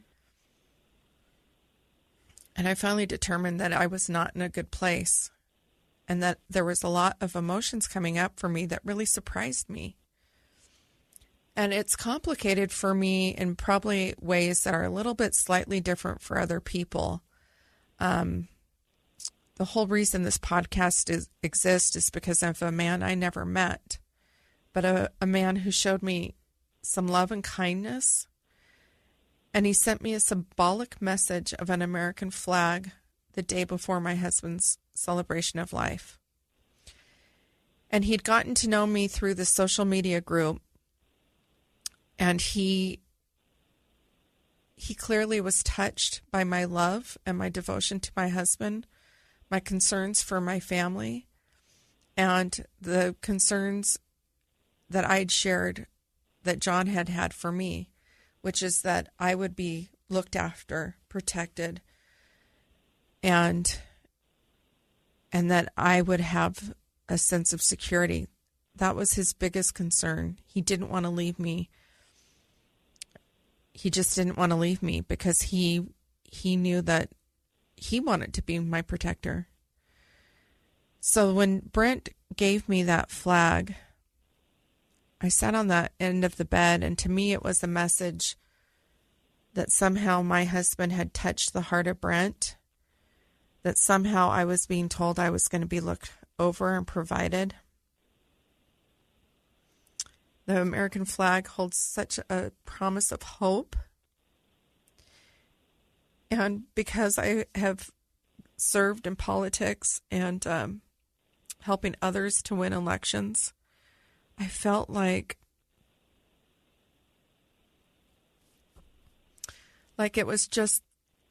And I finally determined that I was not in a good place, and that there was a lot of emotions coming up for me that really surprised me. And it's complicated for me in probably ways that are a little bit slightly different for other people. The whole reason this podcast exists is because of a man I never met, but a man who showed me some love and kindness. And he sent me a symbolic message of an American flag the day before my husband's celebration of life. And he'd gotten to know me through the social media group. And he clearly was touched by my love and my devotion to my husband, my concerns for my family, and the concerns that I'd shared that John had had for me, which is that I would be looked after, protected, and that I would have a sense of security. That was his biggest concern. He didn't want to leave me. He just didn't want to leave me because he knew that he wanted to be my protector. So when Brent gave me that flag, I sat on that end of the bed, and to me it was a message that somehow my husband had touched the heart of Brent, that somehow I was being told I was going to be looked over and provided. The American flag holds such a promise of hope. And because I have served in politics and helping others to win elections, I felt like it was just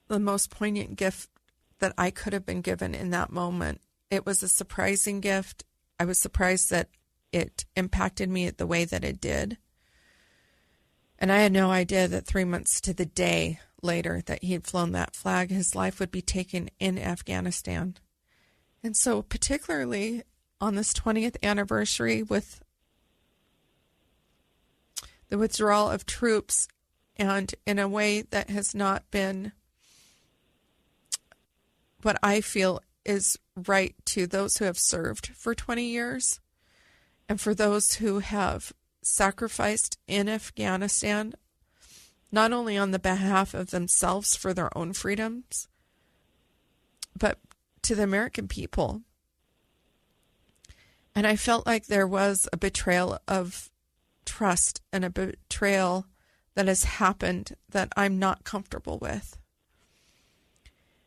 the most poignant gift that I could have been given in that moment. It was a surprising gift. I was surprised that it impacted me the way that it did. And I had no idea that 3 months to the day later that he had flown that flag, his life would be taken in Afghanistan. And so particularly on this 20th anniversary with the withdrawal of troops, and in a way that has not been what I feel is right to those who have served for 20 years, and for those who have sacrificed in Afghanistan, not only on the behalf of themselves for their own freedoms, but to the American people. And I felt like there was a betrayal of trust and a betrayal that has happened that I'm not comfortable with.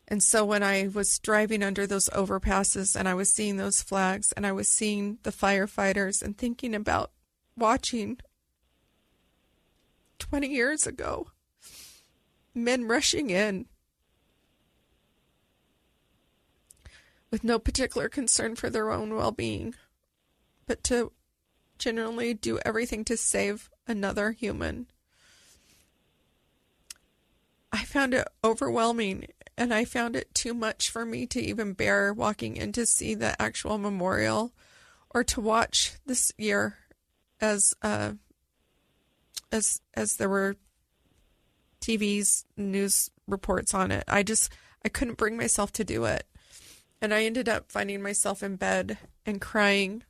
And so when I was driving under those overpasses and I was seeing those flags and I was seeing the firefighters and thinking about watching 20 years ago, men rushing in with no particular concern for their own well-being, but to genuinely do everything to save another human, I found it overwhelming, and I found it too much for me to even bear walking in to see the actual memorial or to watch this year as there were TV's news reports on it. I couldn't bring myself to do it. And I ended up finding myself in bed and crying.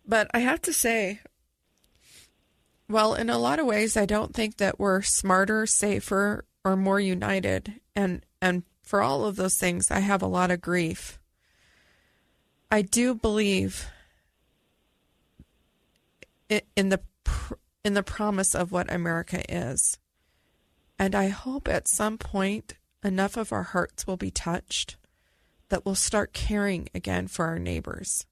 But I have to say, well, in a lot of ways, I don't think that we're smarter, safer, or more united. And for all of those things, I have a lot of grief. I do believe in the promise of what America is. And I hope at some point enough of our hearts will be touched that we'll start caring again for our neighbors,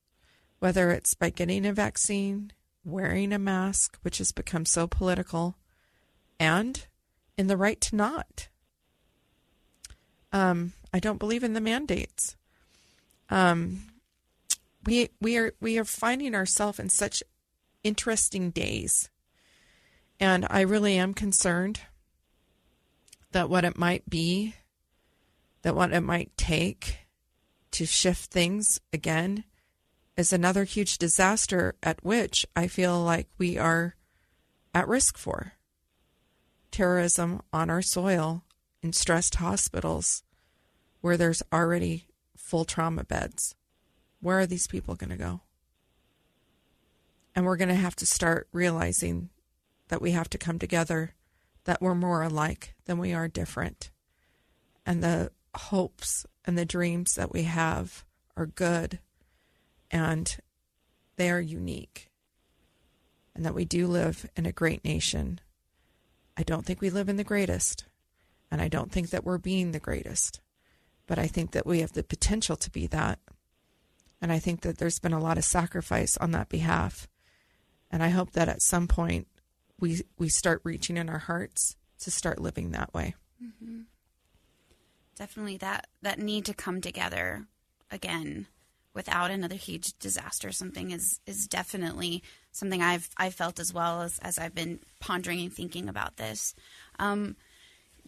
whether it's by getting a vaccine, wearing a mask, which has become so political, and in the right to not. I don't believe in the mandates. We are finding ourselves in such interesting days, and I really am concerned that what it might be, that what it might take to shift things again is another huge disaster at which I feel like we are at risk for. Terrorism on our soil in stressed hospitals where there's already full trauma beds. Where are these people going to go? And we're going to have to start realizing that we have to come together, that we're more alike than we are different. And the hopes and the dreams that we have are good, and they are unique. and that we do live in a great nation. I don't think we live in the greatest, and I don't think that we're being the greatest, but I think that we have the potential to be that. And I think that there's been a lot of sacrifice on that behalf. And I hope that at some point we start reaching in our hearts to start living that way. Mm-hmm. Definitely that need to come together again without another huge disaster. Something is definitely something I've felt as well as I've been pondering and thinking about this.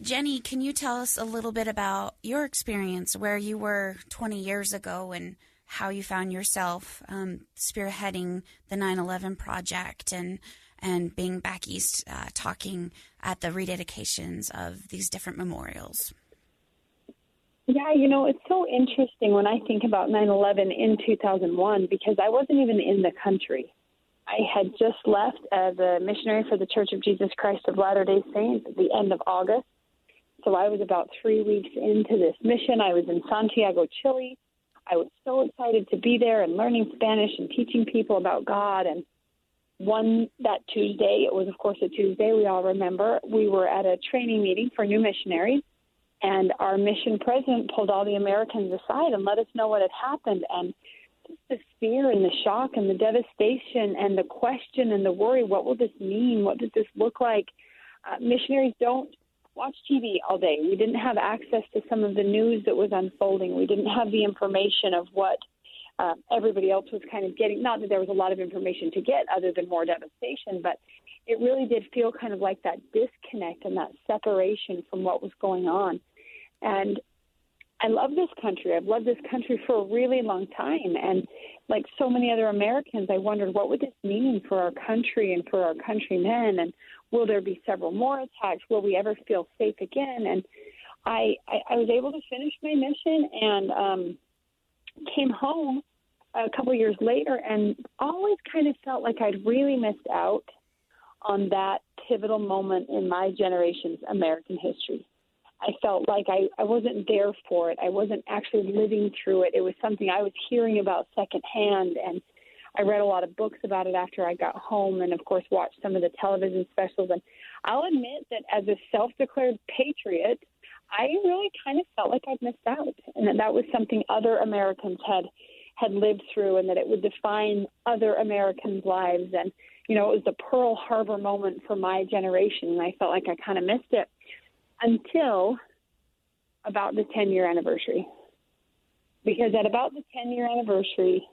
Jennie, can you tell us a little bit about your experience, where you were 20 years ago and how you found yourself spearheading the 9/11 project and being back east talking at the rededications of these different memorials? Yeah, it's so interesting when I think about 9/11 in 2001, because I wasn't even in the country. I had just left as a missionary for the Church of Jesus Christ of Latter-day Saints at the end of August. So I was about 3 weeks into this mission. I was in Santiago, Chile. I was so excited to be there and learning Spanish and teaching people about God. And that Tuesday, it was, of course, a Tuesday, we all remember, we were at a training meeting for new missionaries, and our mission president pulled all the Americans aside and let us know what had happened. And just the fear and the shock and the devastation and the question and the worry, what will this mean? What does this look like? Missionaries don't watch TV all day. We didn't have access to some of the news that was unfolding. We didn't have the information of what everybody else was kind of getting. Not that there was a lot of information to get other than more devastation, but it really did feel kind of like that disconnect and that separation from what was going on. And I love this country. I've loved this country for a really long time. And like so many other Americans, I wondered, what would this mean for our country and for our countrymen? And will there be several more attacks? Will we ever feel safe again? And I was able to finish my mission and came home a couple years later and always kind of felt like I'd really missed out on that pivotal moment in my generation's American history. I felt like I wasn't there for it. I wasn't actually living through it. It was something I was hearing about secondhand, and I read a lot of books about it after I got home and, of course, watched some of the television specials. And I'll admit that as a self-declared patriot, I really kind of felt like I'd missed out, and that was something other Americans had lived through, and that it would define other Americans' lives. And, it was the Pearl Harbor moment for my generation, and I felt like I kind of missed it until about the 10-year anniversary. Because at about the 10-year anniversary,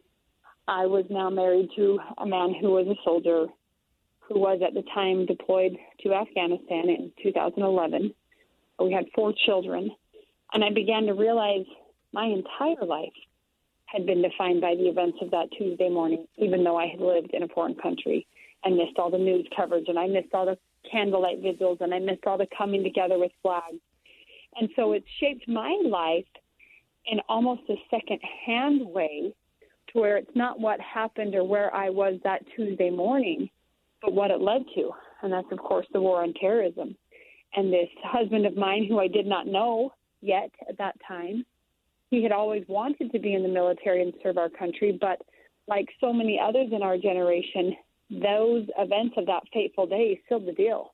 I was now married to a man who was a soldier who was at the time deployed to Afghanistan in 2011. We had 4 children, and I began to realize my entire life had been defined by the events of that Tuesday morning, even though I had lived in a foreign country and missed all the news coverage, and I missed all the candlelight vigils, and I missed all the coming together with flags. And so it shaped my life in almost a second-hand way, to where it's not what happened or where I was that Tuesday morning, but what it led to. And that's, of course, the war on terrorism. And this husband of mine, who I did not know yet at that time, he had always wanted to be in the military and serve our country, but like so many others in our generation, those events of that fateful day sealed the deal.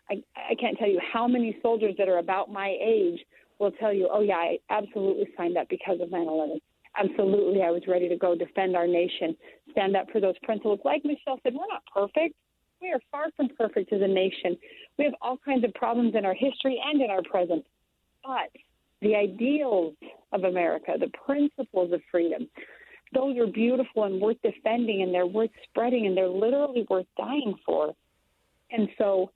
I can't tell you how many soldiers that are about my age will tell you, oh, yeah, I absolutely signed up because of 9/11. Absolutely, I was ready to go defend our nation, stand up for those principles. Like Michele said, we're not perfect. We are far from perfect as a nation. We have all kinds of problems in our history and in our present. But the ideals of America, the principles of freedom, those are beautiful and worth defending, and they're worth spreading, and they're literally worth dying for. And so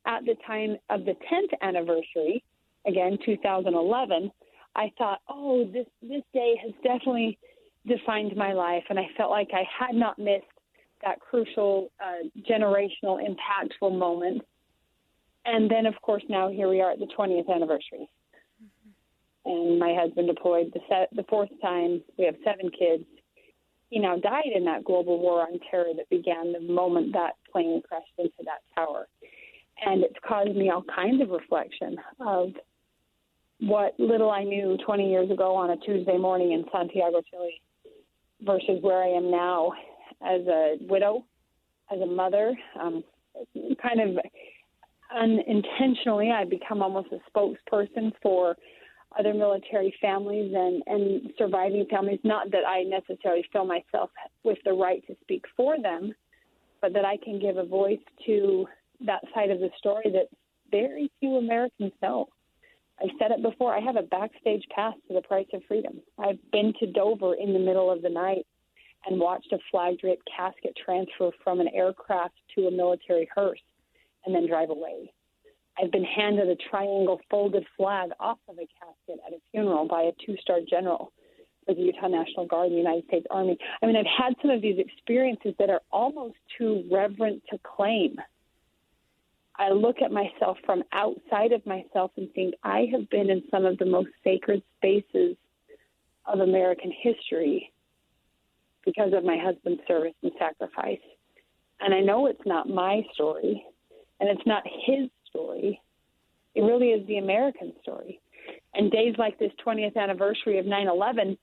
at the time of the 10th anniversary, again, 2011, I thought, oh, this day has definitely defined my life, and I felt like I had not missed that crucial, generational, impactful moment. And then, of course, now here we are at the 20th anniversary. Mm-hmm. And my husband deployed the 4th time. We have 7 kids. He now died in that global war on terror that began the moment that plane crashed into that tower. And it's caused me all kinds of reflection of what little I knew 20 years ago on a Tuesday morning in Santiago, Chile, versus where I am now as a widow as a mother. Kind of unintentionally, I become almost a spokesperson for other military families and surviving families. Not that I necessarily feel myself with the right to speak for them, but that I can give a voice to that side of the story that very few Americans know. I've said it before, I have a backstage pass to the price of freedom. I've been to Dover in the middle of the night and watched a flag-draped casket transfer from an aircraft to a military hearse and then drive away. I've been handed a triangle folded flag off of a casket at a funeral by a 2-star general for the Utah National Guard and the United States Army. I mean, I've had some of these experiences that are almost too reverent to claim. I look at myself from outside of myself and think I have been in some of the most sacred spaces of American history because of my husband's service and sacrifice. And I know it's not my story, and it's not his story. It really is the American story. And days like this 20th anniversary of 9/11,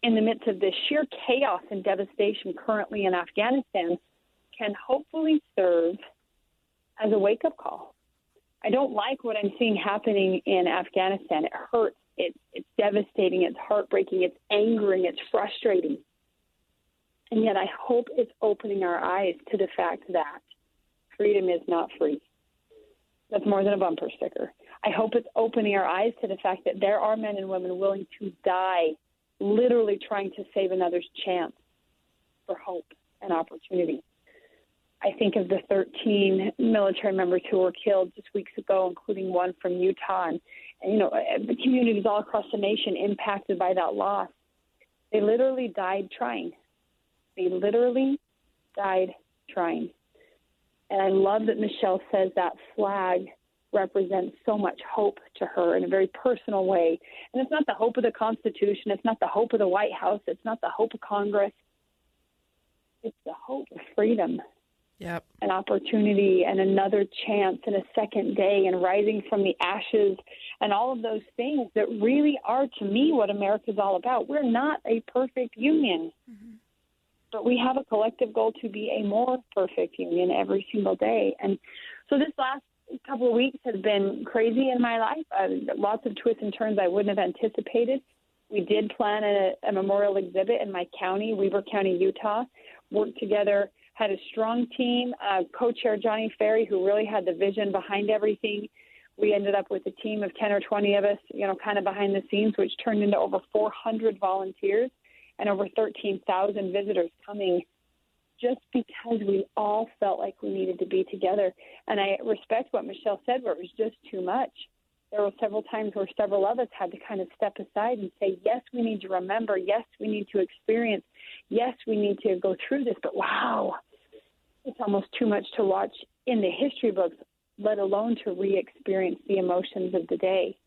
in the midst of this sheer chaos and devastation currently in Afghanistan, can hopefully serve as a wake-up call. I don't like what I'm seeing happening in Afghanistan. It hurts. It's devastating. It's heartbreaking. It's angering. It's frustrating. And yet I hope it's opening our eyes to the fact that freedom is not free. That's more than a bumper sticker. I hope it's opening our eyes to the fact that there are men and women willing to die, literally trying to save another's chance for hope and opportunity. I think of the 13 military members who were killed just weeks ago, including one from Utah, and the communities all across the nation impacted by that loss. They literally died trying. They literally died trying. And I love that Michele says that flag represents so much hope to her in a very personal way. And it's not the hope of the Constitution. It's not the hope of the White House. It's not the hope of Congress. It's the hope of freedom. Yep. An opportunity and another chance and a second day and rising from the ashes and all of those things that really are, to me, what America's all about. We're not a perfect union, but we have a collective goal to be a more perfect union every single day. And so this last couple of weeks has been crazy in my life. Lots of twists and turns I wouldn't have anticipated. We did plan a memorial exhibit in my county, Weber County, Utah, worked together, had a strong team, co-chair Johnny Ferry, who really had the vision behind everything. We ended up with a team of 10 or 20 of us, kind of behind the scenes, which turned into over 400 volunteers and over 13,000 visitors coming just because we all felt like we needed to be together. And I respect what Michele said, where it was just too much. There were several times where several of us had to kind of step aside and say, yes, we need to remember. Yes, we need to experience. Yes, we need to go through this. But wow, it's almost too much to watch in the history books, let alone to re-experience the emotions of the day.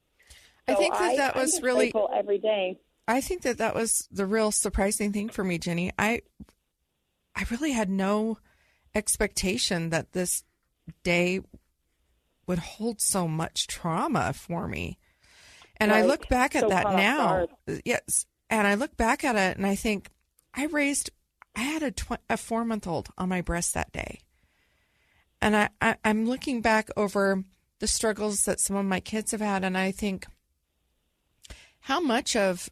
I think that was really every day. I think that was the real surprising thing for me, Jennie. I really had no expectation that this day would hold so much trauma for me. And right. I look back at that now. Yes. And I look back at it and I think I had a 4-month-old on my breast that day. And I'm looking back over the struggles that some of my kids have had. And I think how much of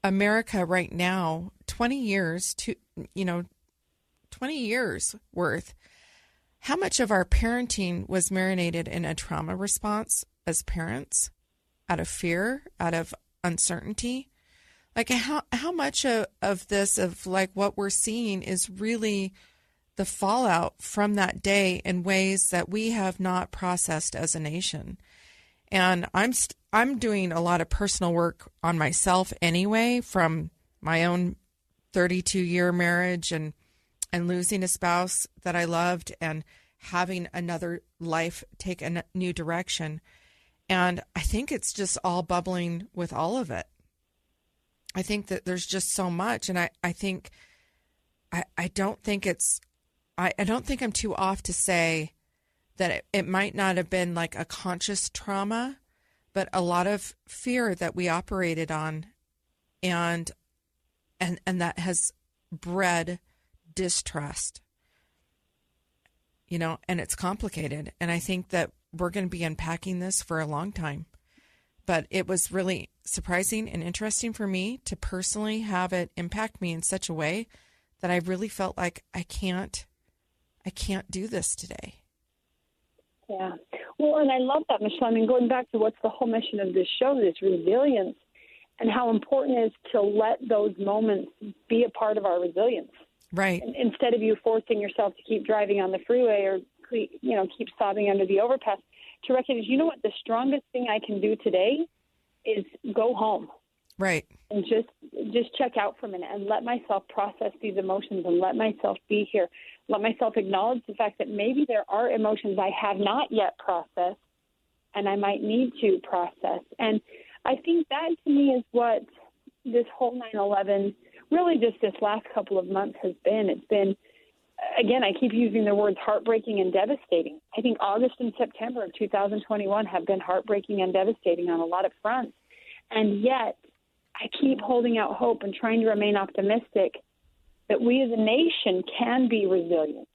America right now, 20 years worth, how much of our parenting was marinated in a trauma response as parents, out of fear, out of uncertainty? Like how much of this, of like what we're seeing, is really the fallout from that day in ways that we have not processed as a nation. And I'm doing a lot of personal work on myself anyway, from my own 32-year marriage and losing a spouse that I loved and having another life take a new direction. And I think it's just all bubbling with all of it. I think that there's just so much. And I don't think I'm too off to say that it might not have been like a conscious trauma, but a lot of fear that we operated on and that has bred distrust. and it's complicated. And I think that we're going to be unpacking this for a long time. But it was really surprising and interesting for me to personally have it impact me in such a way that I really felt like I can't do this today. Yeah. Well, and I love that, Michele. I mean, going back to what's the whole mission of this show, this resilience, and how important it is to let those moments be a part of our resilience. Right. And instead of you forcing yourself to keep driving on the freeway or, keep sobbing under the overpass, to recognize, you know what, the strongest thing I can do today is go home. Right. And just check out for a minute and let myself process these emotions and let myself be here. Let myself acknowledge the fact that maybe there are emotions I have not yet processed and I might need to process. And I think that to me is what this whole 9/11, really just this last couple of months has been. It's been, again, I keep using the words heartbreaking and devastating. I think August and September of 2021 have been heartbreaking and devastating on a lot of fronts. And yet I keep holding out hope and trying to remain optimistic that we as a nation can be resilient,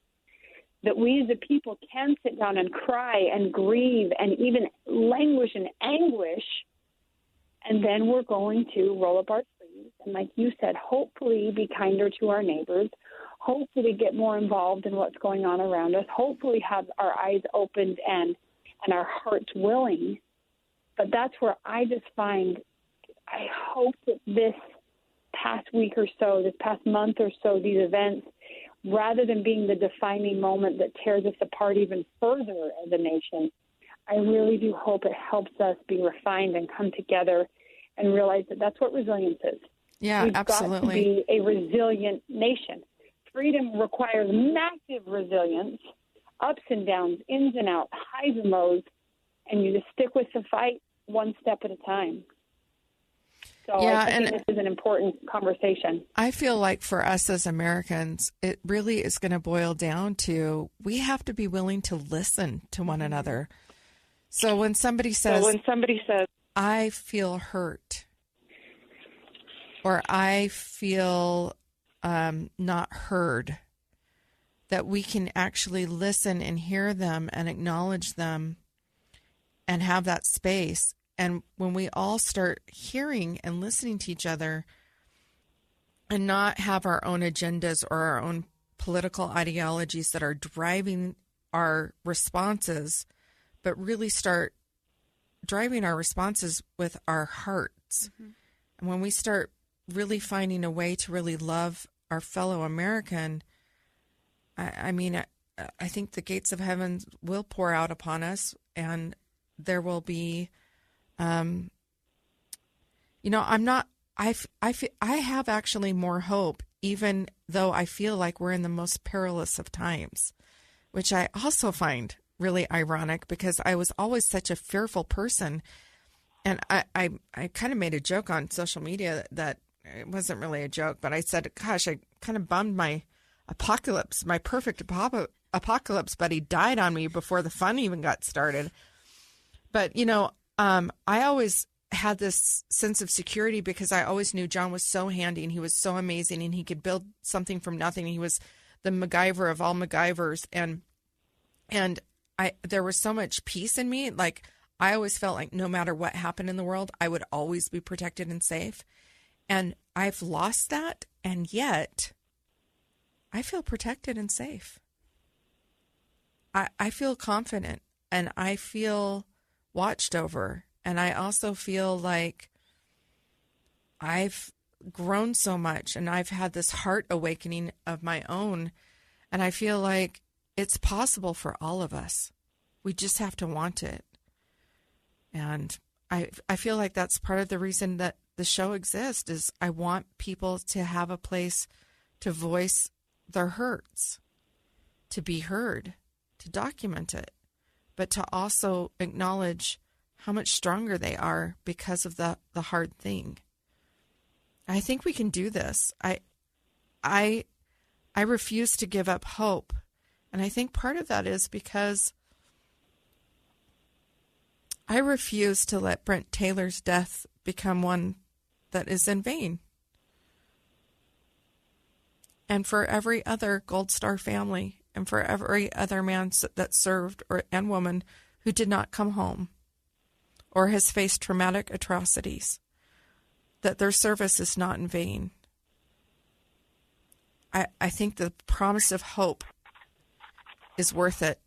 that we as a people can sit down and cry and grieve and even languish and anguish, and then we're going to roll up our sleeves and, like you said, hopefully be kinder to our neighbors, hopefully get more involved in what's going on around us, hopefully have our eyes opened and our hearts willing. But that's where I just find, I hope that this past week or so, this past month or so, these events, rather than being the defining moment that tears us apart even further as a nation, I really do hope it helps us be refined and come together and realize that that's what resilience is. Yeah, We've absolutely. got to be a resilient nation. Freedom requires massive resilience, ups and downs, ins and outs, highs and lows, and you just stick with the fight one step at a time. So yeah, I think this is an important conversation. I feel like for us as Americans, it really is going to boil down to we have to be willing to listen to one another. So when somebody says, I feel hurt, or I feel not heard, that we can actually listen and hear them and acknowledge them and have that space. And when we all start hearing and listening to each other and not have our own agendas or our own political ideologies that are driving our responses, but really start driving our responses with our hearts. Mm-hmm. And when we start really finding a way to really love our fellow American, I think the gates of heaven will pour out upon us, and there will be, I have actually more hope, even though I feel like we're in the most perilous of times, which I also find really ironic because I was always such a fearful person. And I kind of made a joke on social media that it wasn't really a joke, but I said, gosh, I kind of bummed my apocalypse, my perfect apocalypse buddy died on me before the fun even got started. But, I always had this sense of security because I always knew John was so handy and he was so amazing and he could build something from nothing. He was the MacGyver of all MacGyvers. And there was so much peace in me. Like, I always felt like no matter what happened in the world, I would always be protected and safe. And I've lost that. And yet I feel protected and safe. I feel confident and I feel watched over. And I also feel like I've grown so much and I've had this heart awakening of my own. And I feel like it's possible for all of us. We just have to want it. And I feel like that's part of the reason that the show exists is I want people to have a place to voice their hurts, to be heard, to document it, but to also acknowledge how much stronger they are because of the hard thing. I think we can do this. I refuse to give up hope. And I think part of that is because I refuse to let Brent Taylor's death become one that is in vain. And for every other Gold Star family and for every other man that served and woman who did not come home or has faced traumatic atrocities, that their service is not in vain. I think the promise of hope is worth it.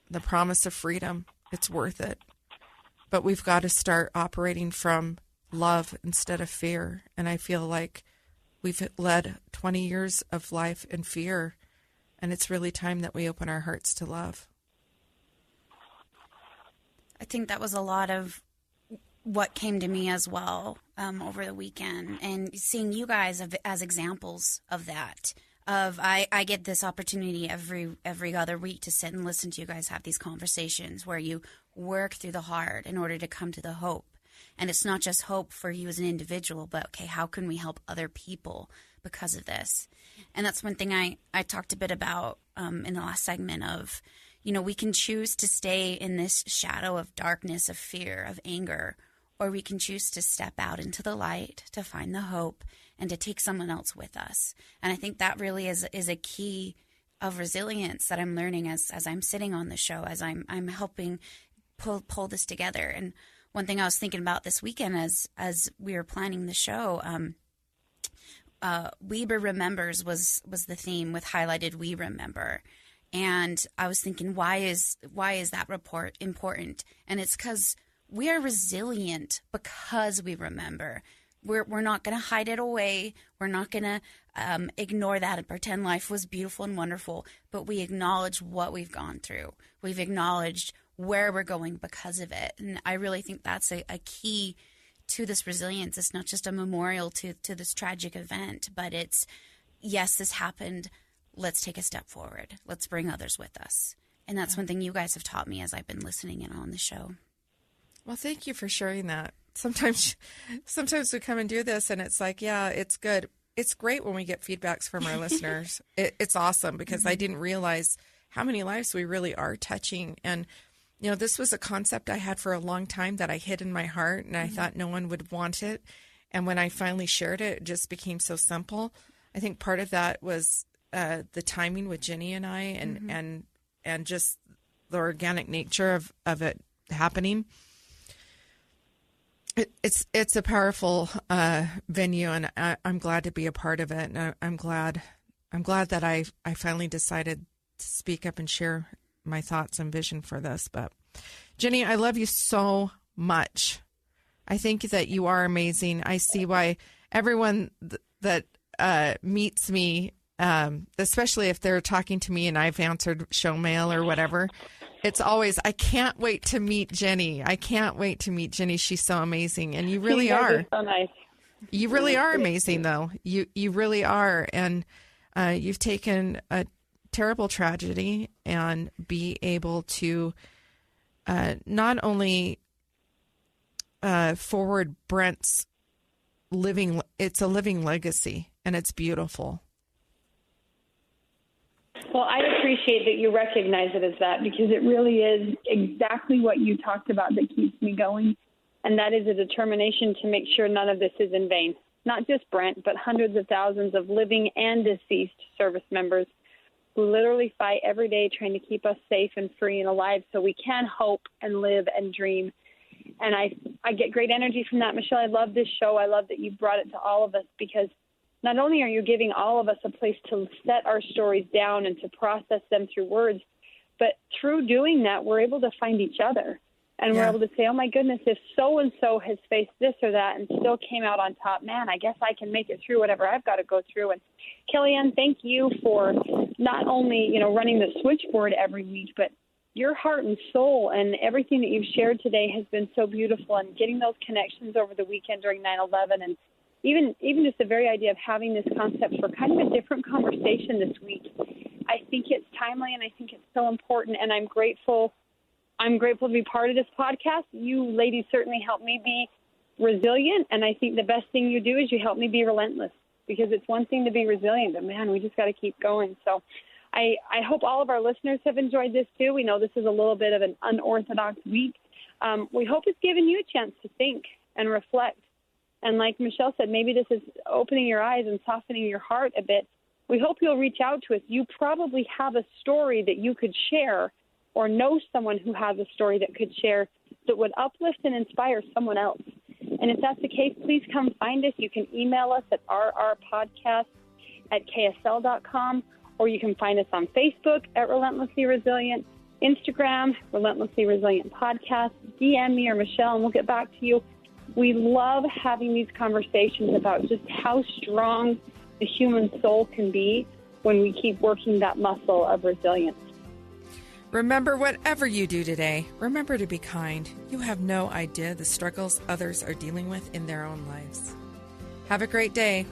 The promise of freedom, it's worth it. But we've got to start operating from love instead of fear. And I feel like we've led 20 years of life in fear, and it's really time that we open our hearts to love. I think that was a lot of what came to me as well over the weekend, and seeing you guys as examples of that. I get this opportunity every other week to sit and listen to you guys have these conversations where you work through the hard in order to come to the hope. And it's not just hope for you as an individual, but, okay, how can we help other people because of this? And that's one thing I talked a bit about in the last segment of, we can choose to stay in this shadow of darkness, of fear, of anger, or we can choose to step out into the light, to find the hope, and to take someone else with us. And I think that really is a key of resilience that I'm learning as I'm sitting on the show, as I'm helping pull this together. And one thing I was thinking about this weekend as we were planning the show, Weber Remembers was the theme with highlighted We Remember. And I was thinking, why is that report important? And it's because we are resilient because we remember. We're not going to hide it away. We're not going to ignore that and pretend life was beautiful and wonderful. But we acknowledge what we've gone through. We've acknowledged where we're going because of it. And I really think that's a key to this resilience. It's not just a memorial to this tragic event, but it's, yes, this happened. Let's take a step forward. Let's bring others with us. And that's one thing you guys have taught me as I've been listening in on the show. Well, thank you for sharing that. Sometimes we come and do this and it's like, yeah, it's good. It's great when we get feedbacks from our listeners. It's awesome because I didn't realize how many lives we really are touching. And, this was a concept I had for a long time that I hid in my heart and I thought no one would want it. And when I finally shared it, it just became so simple. I think part of that was the timing with Jennie and I and just the organic nature of it happening. It's a powerful venue, and I'm glad to be a part of it. And I'm glad that I finally decided to speak up and share my thoughts and vision for this. But Jennie, I love you so much. I think that you are amazing. I see why everyone that meets me, especially if they're talking to me and I've answered show mail or whatever. It's always, I can't wait to meet Jennie. I can't wait to meet Jennie. She's so amazing. And you really are. So nice. You really are amazing, though. You really are. And you've taken a terrible tragedy and be able to not only forward Brent's it's a living legacy, and it's beautiful. Well, I appreciate that you recognize it as that because it really is exactly what you talked about that keeps me going, and that is a determination to make sure none of this is in vain. Not just Brent, but hundreds of thousands of living and deceased service members who literally fight every day trying to keep us safe and free and alive so we can hope and live and dream. And I get great energy from that, Michele. I love this show. I love that you brought it to all of us because not only are you giving all of us a place to set our stories down and to process them through words, but through doing that, we're able to find each other. And we're able to say, oh, my goodness, if so-and-so has faced this or that and still came out on top, man, I guess I can make it through whatever I've got to go through. And KellieAnn, thank you for not only, running the switchboard every week, but your heart and soul and everything that you've shared today has been so beautiful. And getting those connections over the weekend during 9/11 and even just the very idea of having this concept for kind of a different conversation this week, I think it's timely and I think it's so important. And I'm grateful to be part of this podcast. You ladies certainly helped me be resilient. And I think the best thing you do is you help me be relentless because it's one thing to be resilient, but man, we just got to keep going. So I hope all of our listeners have enjoyed this too. We know this is a little bit of an unorthodox week. We hope it's given you a chance to think and reflect. And like Michele said, maybe this is opening your eyes and softening your heart a bit We hope you'll reach out to us. You probably have a story that you could share, or know someone who has a story that could share that would uplift and inspire someone else. And if that's the case, please come find us. You can email us at rrpodcast@ksl.com, or you can find us on Facebook at Relentlessly Resilient, Instagram, Relentlessly Resilient Podcast, DM me or Michele, and we'll get back to you. We love having these conversations about just how strong the human soul can be when we keep working that muscle of resilience. Remember, whatever you do today, remember to be kind. You have no idea the struggles others are dealing with in their own lives. Have a great day.